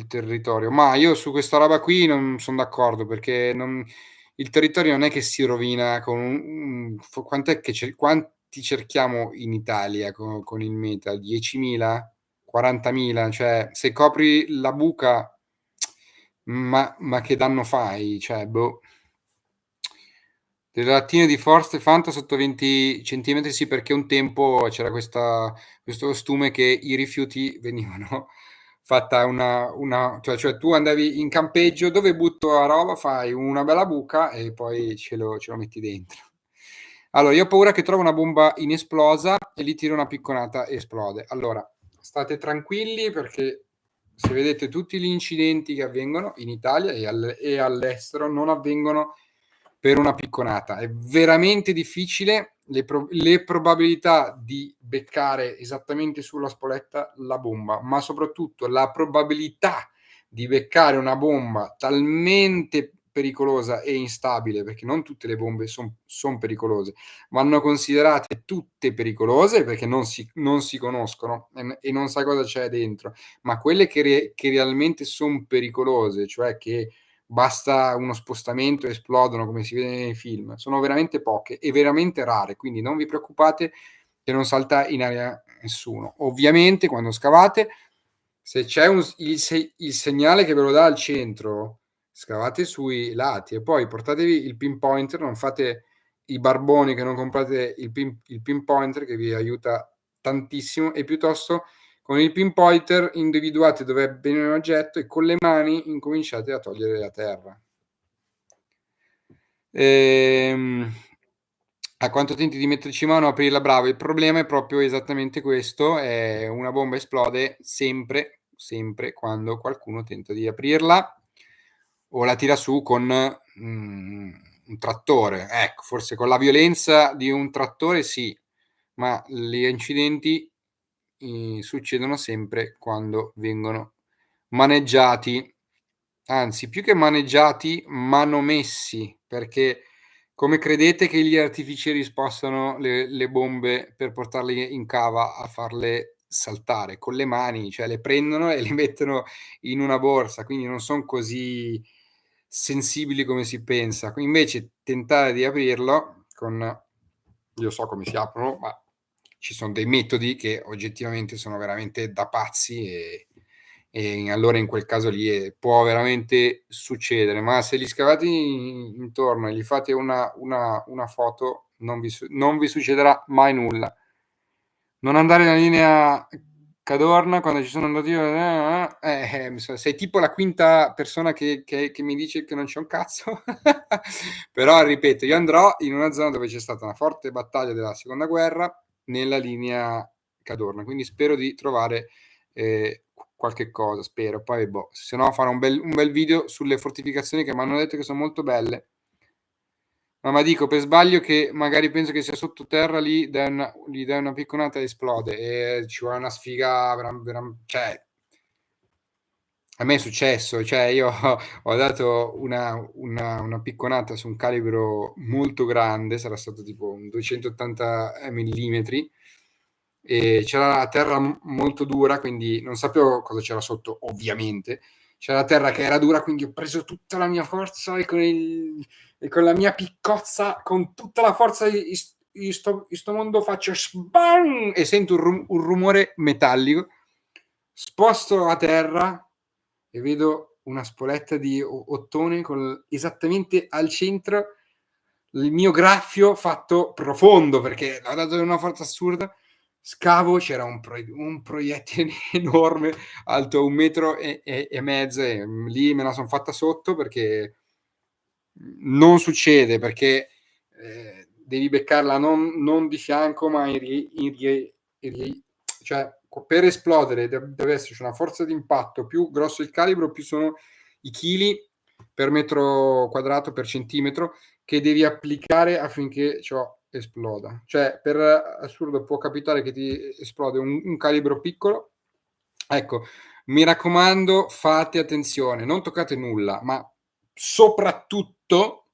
territorio. Ma io su questa roba qui non son d'accordo, perché il territorio non è che si rovina con quant'è che quanti cerchiamo in Italia con il meta? 10.000? 40.000? Cioè, se copri la buca, ma che danno fai? Cioè, boh. Delle lattine di Forte Fanta sotto 20 centimetri, sì, perché un tempo c'era questo costume che i rifiuti venivano fatta cioè tu andavi in campeggio, dove butto la roba, fai una bella buca e poi ce lo metti dentro. Allora, io ho paura che trovo una bomba inesplosa e gli tiro una picconata e esplode. Allora, state tranquilli perché se vedete tutti gli incidenti che avvengono in Italia e all'estero non avvengono per una picconata. È veramente difficile, le probabilità di beccare esattamente sulla spoletta la bomba, ma soprattutto la probabilità di beccare una bomba talmente pericolosa e instabile, perché non tutte le bombe son pericolose, vanno considerate tutte pericolose perché non si conoscono e non sai cosa c'è dentro, ma quelle che realmente son pericolose, cioè che basta uno spostamento e esplodono come si vede nei film, sono veramente poche e veramente rare, quindi non vi preoccupate che non salta in aria nessuno. Ovviamente quando scavate, se c'è il segnale che ve lo dà al centro, scavate sui lati e poi portatevi il pinpointer, non fate i barboni che non comprate il pinpointer che vi aiuta tantissimo e piuttosto con il pinpointer individuate dove è bene un oggetto e con le mani incominciate a togliere la terra. A quanto tenti di metterci mano a aprirla, bravo, il problema è proprio esattamente questo, una bomba esplode sempre, sempre quando qualcuno tenta di aprirla o la tira su con un trattore. Ecco, forse con la violenza di un trattore sì, ma gli incidenti succedono sempre quando vengono maneggiati, anzi più che maneggiati, manomessi, perché Come credete che gli artificieri spostano le bombe per portarli in cava a farle saltare? Con le mani, cioè le prendono e le mettono in una borsa, quindi non son così sensibili come si pensa. Qui invece tentare di aprirlo con io so come si aprono, ma ci son dei metodi che oggettivamente sono veramente da pazzi e allora in quel caso lì, può veramente succedere. Ma se gli scavate intorno e gli fate una foto, non vi succederà mai nulla. Non andare nella linea Cadorna quando ci sono andato io, mi sa sei tipo la quinta persona che mi dice che non c'è un cazzo. Però ripeto, io andrò in una zona dove c'è stata una forte battaglia della seconda guerra, nella linea Cadorna, quindi spero di trovare, qualche cosa, spero. Poi boh, se no farò un bel video sulle fortificazioni che m'hanno detto che son molto belle. Ma dico per sbaglio che magari penso che sia sottoterra, lì gli dai una picconata e esplode, e ci vuole una sfiga cioè a me è successo, cioè io ho dato una picconata su un calibro molto grande, sarà stato tipo un 280 millimetri, e c'era la terra molto dura, quindi non sapevo cosa c'era sotto, ovviamente. C'era la terra che era dura, quindi ho preso tutta la mia forza e con la mia piccozza, con tutta la forza in sto mondo faccio sbam! E sento un rumore metallico, sposto la terra e vedo una spoletta di ottone con esattamente al centro il mio graffio fatto profondo, perché l'ho dato una forza assurda. Scavo, c'era un proiettile enorme, alto 1 metro e mezzo, e lì me la son fatta sotto perché non succede, perché, devi beccarla non di fianco, ma in rie cioè per esplodere deve esserci una forza d'impatto, più grosso il calibro, più sono i chili per metro quadrato, per centimetro, che devi applicare affinché ciò esploda. Cioè, per assurdo può capitare che ti esplode un calibro piccolo. Ecco, mi raccomando, fate attenzione, non toccate nulla, ma soprattutto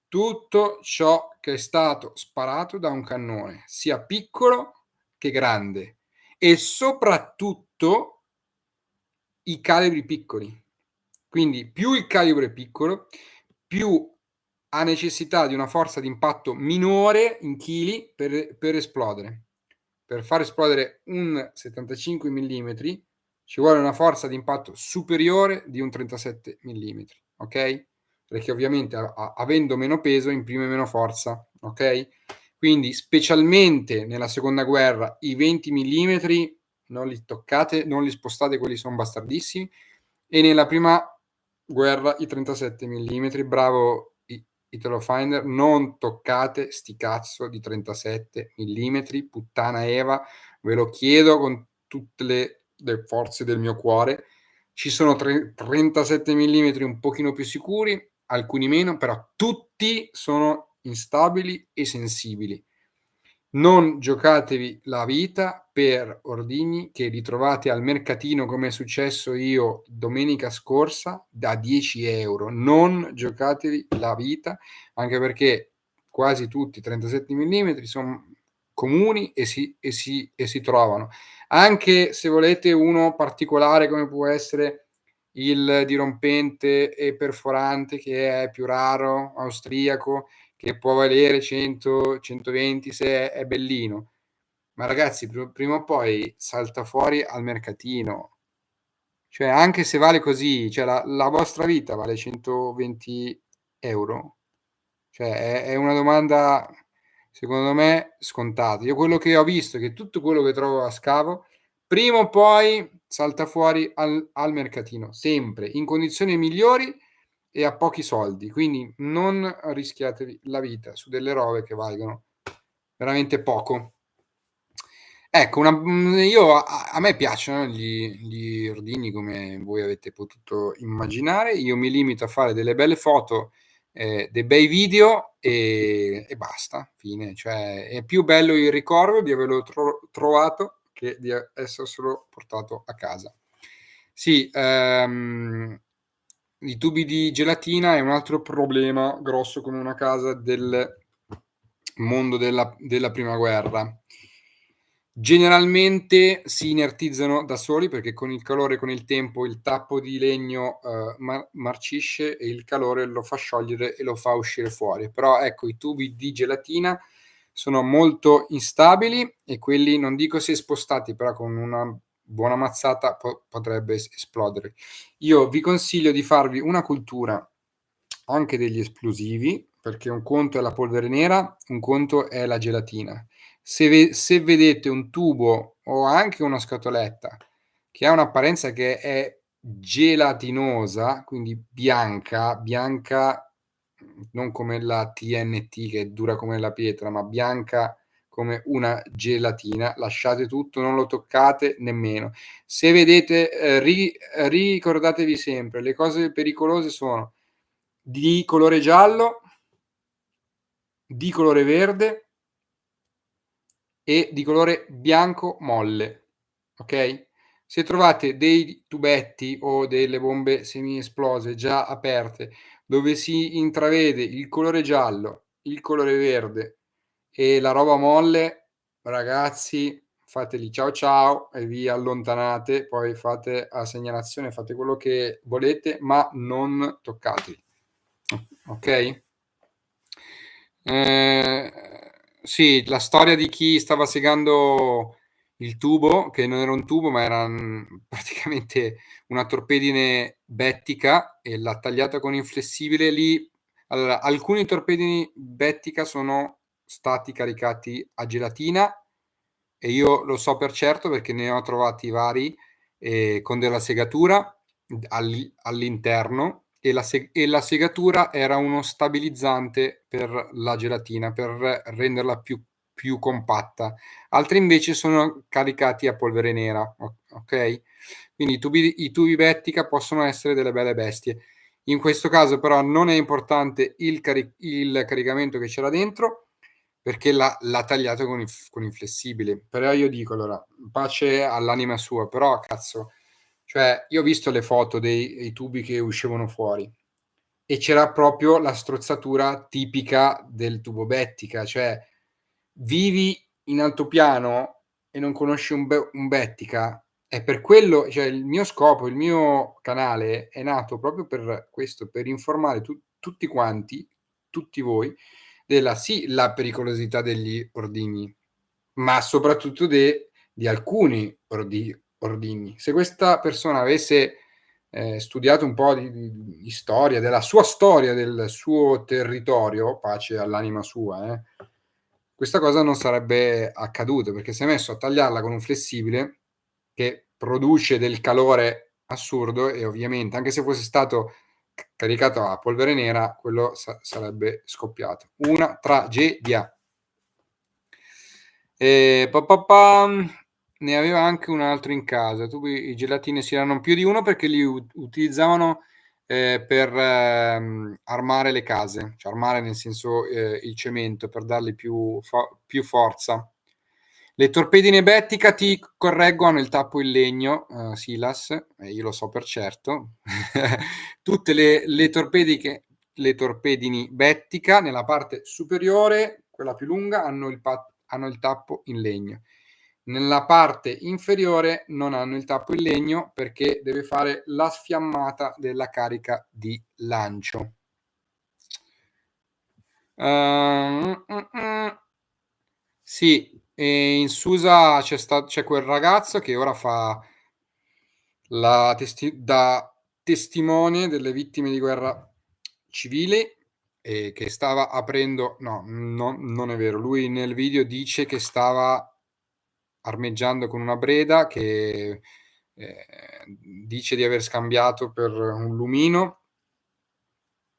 tutto ciò che è stato sparato da un cannone, sia piccolo che grande, e soprattutto i calibri piccoli. Quindi più il calibro è piccolo, più ha necessità di una forza d'impatto minore in chili per esplodere. Per far esplodere un 75 millimetri ci vuole una forza d'impatto superiore di un 37 millimetri, okay? Perché ovviamente avendo meno peso imprime meno forza, okay? Quindi specialmente nella seconda guerra i 20 millimetri non li toccate, non li spostate, quelli son bastardissimi, e nella prima guerra i 37 millimetri. Bravo Italo Finder, non toccate sti cazzo di 37 millimetri, puttana Eva, ve lo chiedo con tutte le forze del mio cuore. Ci sono 37 millimetri un pochino più sicuri, alcuni meno, però tutti sono instabili e sensibili. Non giocatevi la vita per ordigni che li trovate al mercatino, come è successo io domenica scorsa, da 10 €. Non giocatevi la vita, anche perché quasi tutti i 37 millimetri son comuni e si trovano. Anche se volete uno particolare, come può essere il dirompente e perforante, che è più raro, austriaco, che può valere 100, 120 se è bellino. Ma ragazzi, prima o poi salta fuori al mercatino. Cioè, anche se vale così, cioè la vostra vita vale 120 €? Cioè, è una domanda, secondo me, scontata. Io quello che ho visto è che tutto quello che trovo a scavo, prima o poi salta fuori al mercatino, sempre, in condizioni migliori e a pochi soldi. Quindi non rischiatevi la vita su delle robe che valgono veramente poco. Ecco, io a me piacciono gli ordigni, come voi avete potuto immaginare. Io mi limito a fare delle belle foto, dei bei video e basta, fine. Cioè, è più bello il ricordo di averlo trovato che di esserselo portato a casa. Sì, i tubi di gelatina è un altro problema grosso come una casa del mondo della prima guerra. Generalmente si inertizzano da soli perché con il calore, con il tempo, il tappo di legno marcisce e il calore lo fa sciogliere e lo fa uscire fuori. Però ecco, i tubi di gelatina sono molto instabili e quelli, non dico se spostati, però con una buona mazzata potrebbe esplodere. Io vi consiglio di farvi una cultura anche degli esplosivi, perché un conto è la polvere nera, un conto è la gelatina. Se vedete un tubo o anche una scatoletta che ha un'apparenza che è gelatinosa, quindi bianca, non come la TNT che è dura come la pietra, ma bianca come una gelatina, lasciate tutto, non lo toccate nemmeno. Se vedete, ricordatevi sempre, le cose pericolose sono di colore giallo, di colore verde e di colore bianco molle, ok? Se trovate dei tubetti o delle bombe semi-esplose già aperte, dove si intravede il colore giallo, il colore verde e la roba molle, ragazzi, fateli ciao ciao e vi allontanate, poi fate a segnalazione, fate quello che volete, ma non toccateli. Ok? Ehm, sì, la storia di chi stava segando il tubo, che non era un tubo, ma era, praticamente una torpedine bettica e l'ha tagliata con il flessibile lì. Allora, alcuni torpedini bettica sono stati caricati a gelatina e io lo so per certo perché ne ho trovati vari, con della segatura all'interno e la segatura era uno stabilizzante per la gelatina, per renderla più compatta. Altri invece sono caricati a polvere nera, ok? Quindi i tubi Bettica possono essere delle belle bestie. In questo caso però non è importante il caricamento che c'era dentro, perché l'ha tagliato con il flessibile. Però io dico, allora, pace all'anima sua, però cazzo, cioè io ho visto le foto dei tubi che uscivano fuori e c'era proprio la strozzatura tipica del tubo Bettica, cioè vivi in altopiano e non conosci un Bettica, è per quello, cioè il mio scopo, il mio canale è nato proprio per questo, per informare tutti quanti, tutti voi, della sì, la pericolosità degli ordigni, ma soprattutto di alcuni ordigni. Se questa persona avesse studiato un po' di storia, della sua storia, del suo territorio, pace all'anima sua, questa cosa non sarebbe accaduta, perché si è messo a tagliarla con un flessibile che produce del calore assurdo e ovviamente, anche se fosse stato caricato a polvere nera, quello sarebbe scoppiato. Una tragedia. Ne aveva anche un altro in casa. I gelatini si erano più di uno perché li utilizzavano per armare le case, cioè armare nel senso il cemento per dargli più forza. Le torpedine Bettica, ti correggo, hanno il tappo in legno, Silas, io lo so per certo. Tutte le torpedini Bettica nella parte superiore, quella più lunga, hanno il tappo in legno. Nella parte inferiore non hanno il tappo in legno perché deve fare la sfiammata della carica di lancio. Sì, e in Susa c'è quel ragazzo che ora fa da testimone delle vittime di guerra civili e che stava aprendo, no, non è vero, lui nel video dice che stava armeggiando con una Breda che dice di aver scambiato per un lumino.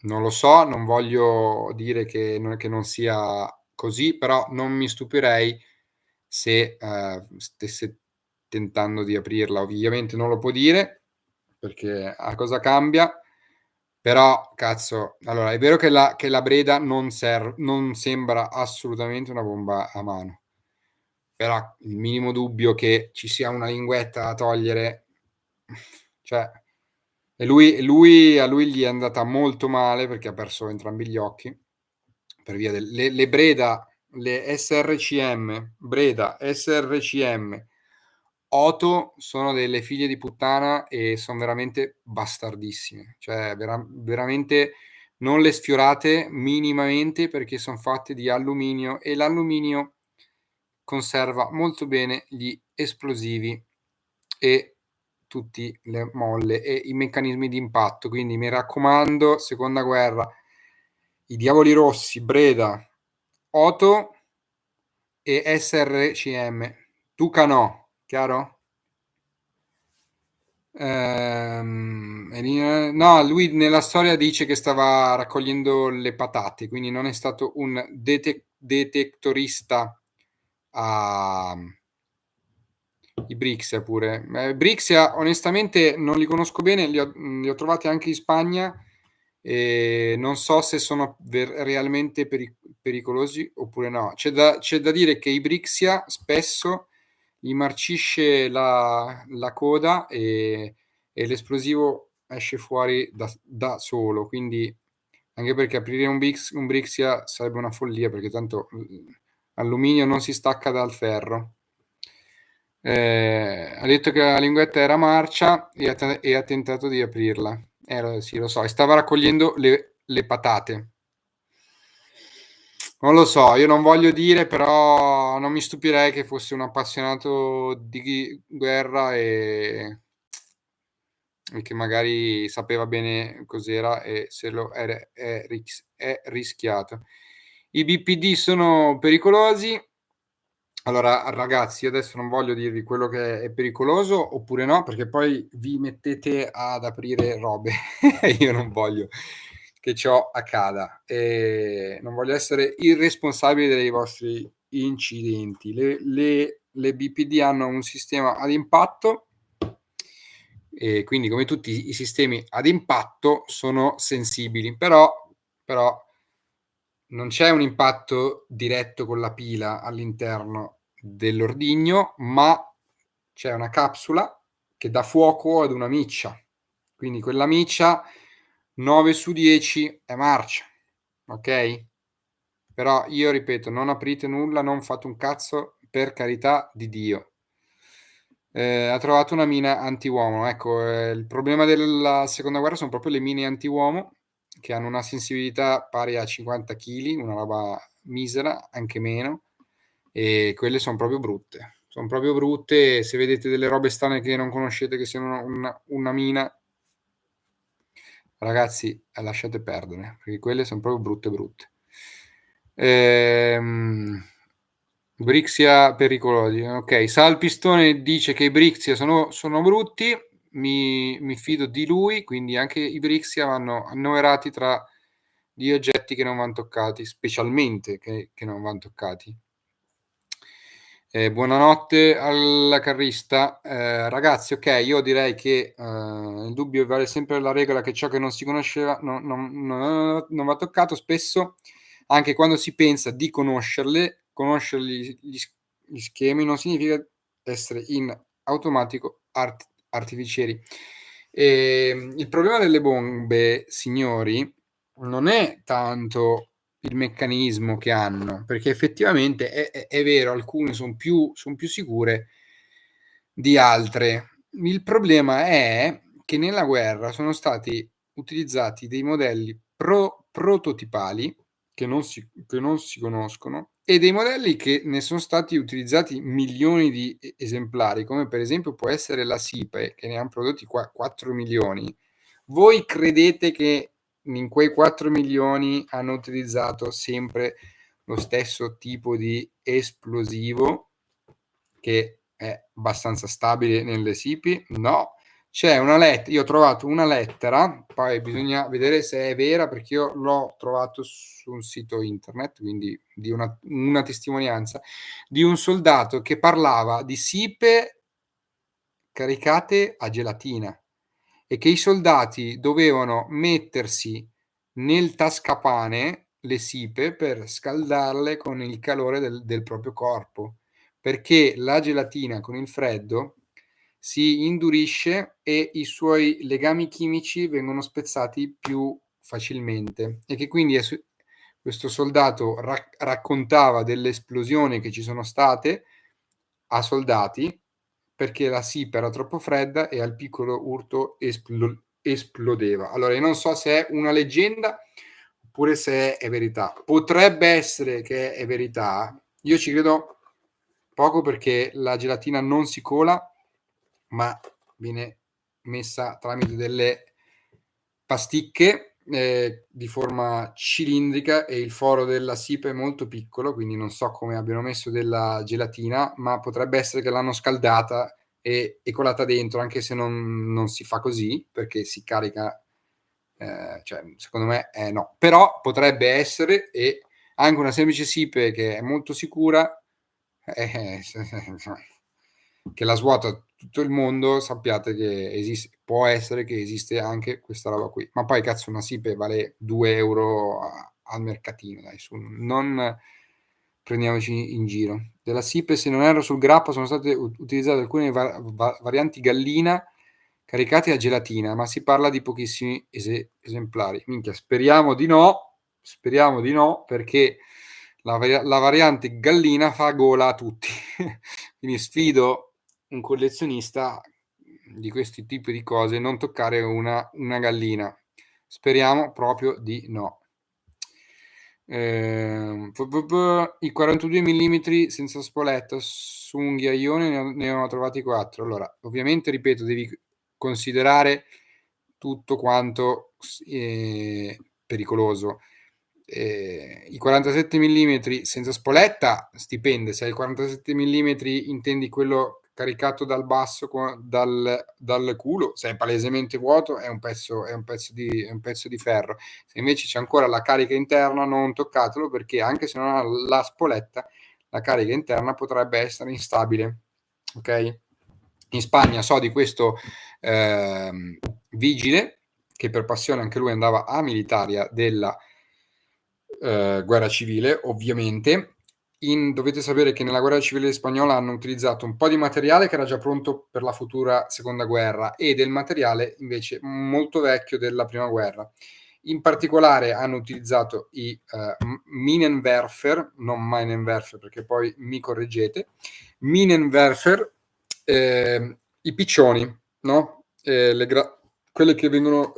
Non lo so, non voglio dire che non sia così, però non mi stupirei se, stesse tentando di aprirla. Ovviamente non lo può dire, perché a cosa cambia, però cazzo, allora è vero che la Breda non sembra assolutamente una bomba a mano, però il minimo dubbio che ci sia una linguetta da togliere, cioè A lui gli è andata molto male perché ha perso entrambi gli occhi per via le Breda, le SRCM, Breda, SRCM, Oto sono delle figlie di puttana e son veramente bastardissime. Cioè veramente non le sfiorate minimamente perché son fatte di alluminio e l'alluminio conserva molto bene gli esplosivi e tutti le molle e i meccanismi di impatto. Quindi mi raccomando, seconda guerra, i Diavoli Rossi, Breda, Oto e SRCM. Tucanò, chiaro? No, lui nella storia dice che stava raccogliendo le patate, quindi non è stato un detectorista a i Brixia pure. Brixia onestamente non li conosco bene, li ho trovati anche in Spagna e non so se sono realmente pericolosi oppure no. C'è da dire che i Brixia spesso gli marcisce la coda e l'esplosivo esce fuori da solo, quindi anche perché aprire un Brixia sarebbe una follia perché tanto alluminio non si stacca dal ferro. Ha detto che la linguetta era marcia e ha tentato di aprirla. Sì, lo so, e stava raccogliendo le patate. Non lo so, io non voglio dire, però non mi stupirei che fosse un appassionato di guerra e che magari sapeva bene cos'era e se lo è rischiato. I BPD sono pericolosi. Allora, ragazzi, io adesso non voglio dirvi quello che è pericoloso oppure no, perché poi vi mettete ad aprire robe e io non voglio che ciò accada. Non voglio essere irresponsabile dei vostri incidenti. Le BPD hanno un sistema ad impatto e quindi come tutti i sistemi ad impatto sono sensibili, però non c'è un impatto diretto con la pila all'interno dell'ordigno, ma c'è una capsula che dà fuoco ad una miccia. Quindi quella miccia 9 su 10 è marcia, ok? Però io ripeto, non aprite nulla, non fate un cazzo, per carità di Dio. Ha trovato una mina anti-uomo. Ecco, il problema della seconda guerra sono proprio le mine anti-uomo, che hanno una sensibilità pari a 50 kg, una roba misera, anche meno, e quelle son proprio brutte. Son proprio brutte e se vedete delle robe strane che non conoscete, che siano una mina, ragazzi, lasciate perdere, perché quelle son proprio brutte, brutte. Brixia pericolosi. Ok, Sal Pistone dice che i Brixia sono brutti, mi fido di lui, quindi anche i Brixia vanno annoverati tra gli oggetti che non vanno toccati, specialmente che non vanno toccati. Buonanotte alla carrista. Ragazzi, ok, io direi che il dubbio vale sempre la regola che ciò che non si conosceva non va toccato. Spesso, anche quando si pensa di conoscere gli schemi non significa essere in automatico artificieri. Il problema delle bombe, signori, non è tanto il meccanismo che hanno, perché effettivamente è vero, alcune son più sicure di altre. Il problema è che nella guerra sono stati utilizzati dei modelli prototipali che non si conoscono e dei modelli che ne son stati utilizzati milioni di esemplari, come per esempio può essere la SIPE, che ne han prodotti 4.000.000. Voi credete che in quei 4.000.000 hanno utilizzato sempre lo stesso tipo di esplosivo che è abbastanza stabile nelle SIPI? No. C'è una io ho trovato una lettera, poi bisogna vedere se è vera perché io l'ho trovato su un sito internet, quindi di una testimonianza di un soldato che parlava di SIPE caricate a gelatina e che i soldati dovevano mettersi nel tascapane le sipe per scaldarle con il calore del proprio corpo, perché la gelatina con il freddo si indurisce e i suoi legami chimici vengono spezzati più facilmente, e che quindi questo soldato raccontava delle esplosioni che ci sono state a soldati perché la SIP era troppo fredda e al piccolo urto esplodeva. Allora, io non so se è una leggenda oppure se è verità. Potrebbe essere che è verità. Io ci credo poco perché la gelatina non si cola, ma viene messa tramite delle pasticche di forma cilindrica e il foro della SIP è molto piccolo, quindi non so come abbiano messo della gelatina, ma potrebbe essere che l'hanno scaldata e colata dentro, anche se non si fa così, perché si carica, cioè, secondo me no. Però potrebbe essere, e anche una semplice SIP che è molto sicura, che la svuota tutto il mondo, sappiate che esiste, può essere che esiste anche questa roba qui. Ma poi cazzo, una SIP vale 2 euro al mercatino, dai, su, non prendiamoci in giro. Della SIP, se non erro, sul grappa sono state utilizzate alcune varianti gallina caricate a gelatina, ma si parla di pochissimi esemplari. Minchia, speriamo di no, perché la variante gallina fa gola a tutti. Quindi sfido un collezionista di questi tipi di cose non toccare una gallina. Speriamo proprio di no. I 42 mm senza spoletta su un ghiaione ne ho trovati 4. Allora, ovviamente, ripeto, devi considerare tutto quanto pericoloso. I 47 mm senza spoletta dipende, se il 47 mm intendi quello caricato dal basso dal culo, se è palesemente vuoto è un pezzo di ferro. Se invece c'è ancora la carica interna, non toccatelo, perché anche se non ha la spoletta, la carica interna potrebbe essere instabile. Ok? In Spagna so di questo vigile che per passione anche lui andava a militaria della guerra civile, ovviamente. Dovete sapere che nella guerra civile spagnola hanno utilizzato un po' di materiale che era già pronto per la futura seconda guerra e del materiale invece molto vecchio della prima guerra. In particolare hanno utilizzato i Minenwerfer, non Minenwerfer perché poi mi correggete, Minenwerfer, i piccioni, no? Quelle che vengono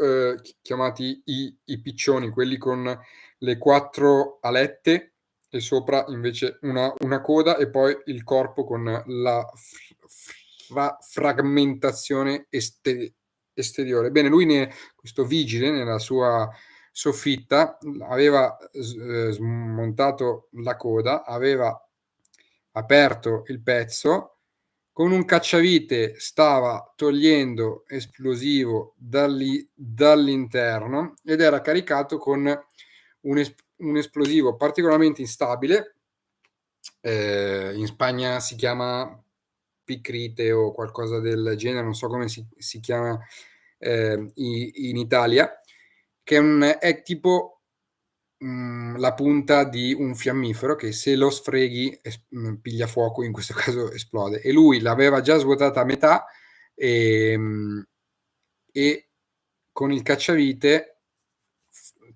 chiamati i piccioni, quelli con le 4 alette e sopra invece una coda e poi il corpo con la fragmentazione esteriore. Bene, lui questo vigile nella sua soffitta aveva smontato la coda, aveva aperto il pezzo, con un cacciavite stava togliendo esplosivo dall'interno ed era caricato con un esplosivo particolarmente instabile, in Spagna si chiama picrite o qualcosa del genere, non so come si chiama in Italia, che è tipo la punta di un fiammifero che se lo sfreghi piglia fuoco, in questo caso esplode, e lui l'aveva già svuotata a metà e con il cacciavite,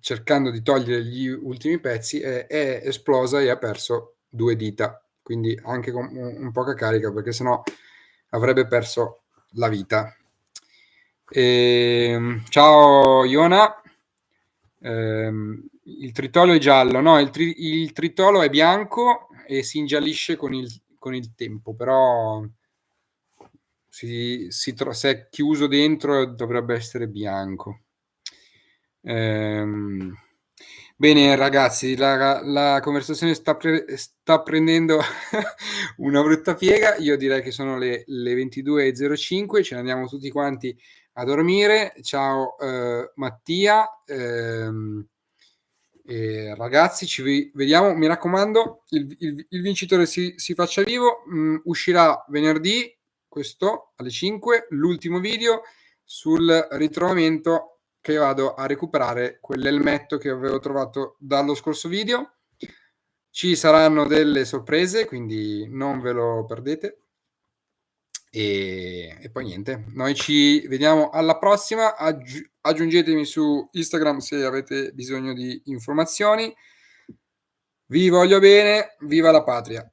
cercando di togliere gli ultimi pezzi, è esplosa e ha perso 2 dita, quindi anche con un poca carica, perché sennò avrebbe perso la vita. Ciao Iona. Il tritolo è giallo, no, il tritolo è bianco e si ingiallisce con il tempo, però se è chiuso dentro dovrebbe essere bianco. Bene ragazzi, la conversazione sta prendendo una brutta piega. Io direi che sono le 22:05, ce ne andiamo tutti quanti a dormire. Ciao Mattia, ragazzi, ci vediamo. Mi raccomando, il vincitore si faccia vivo. Uscirà venerdì, questo alle 5, l'ultimo video sul ritrovamento, che vado a recuperare quell'elmetto che avevo trovato dallo scorso video. Ci saranno delle sorprese, quindi non ve lo perdete. E poi niente, noi ci vediamo alla prossima. Aggiungetemi su Instagram se avete bisogno di informazioni. Vi voglio bene, viva la patria!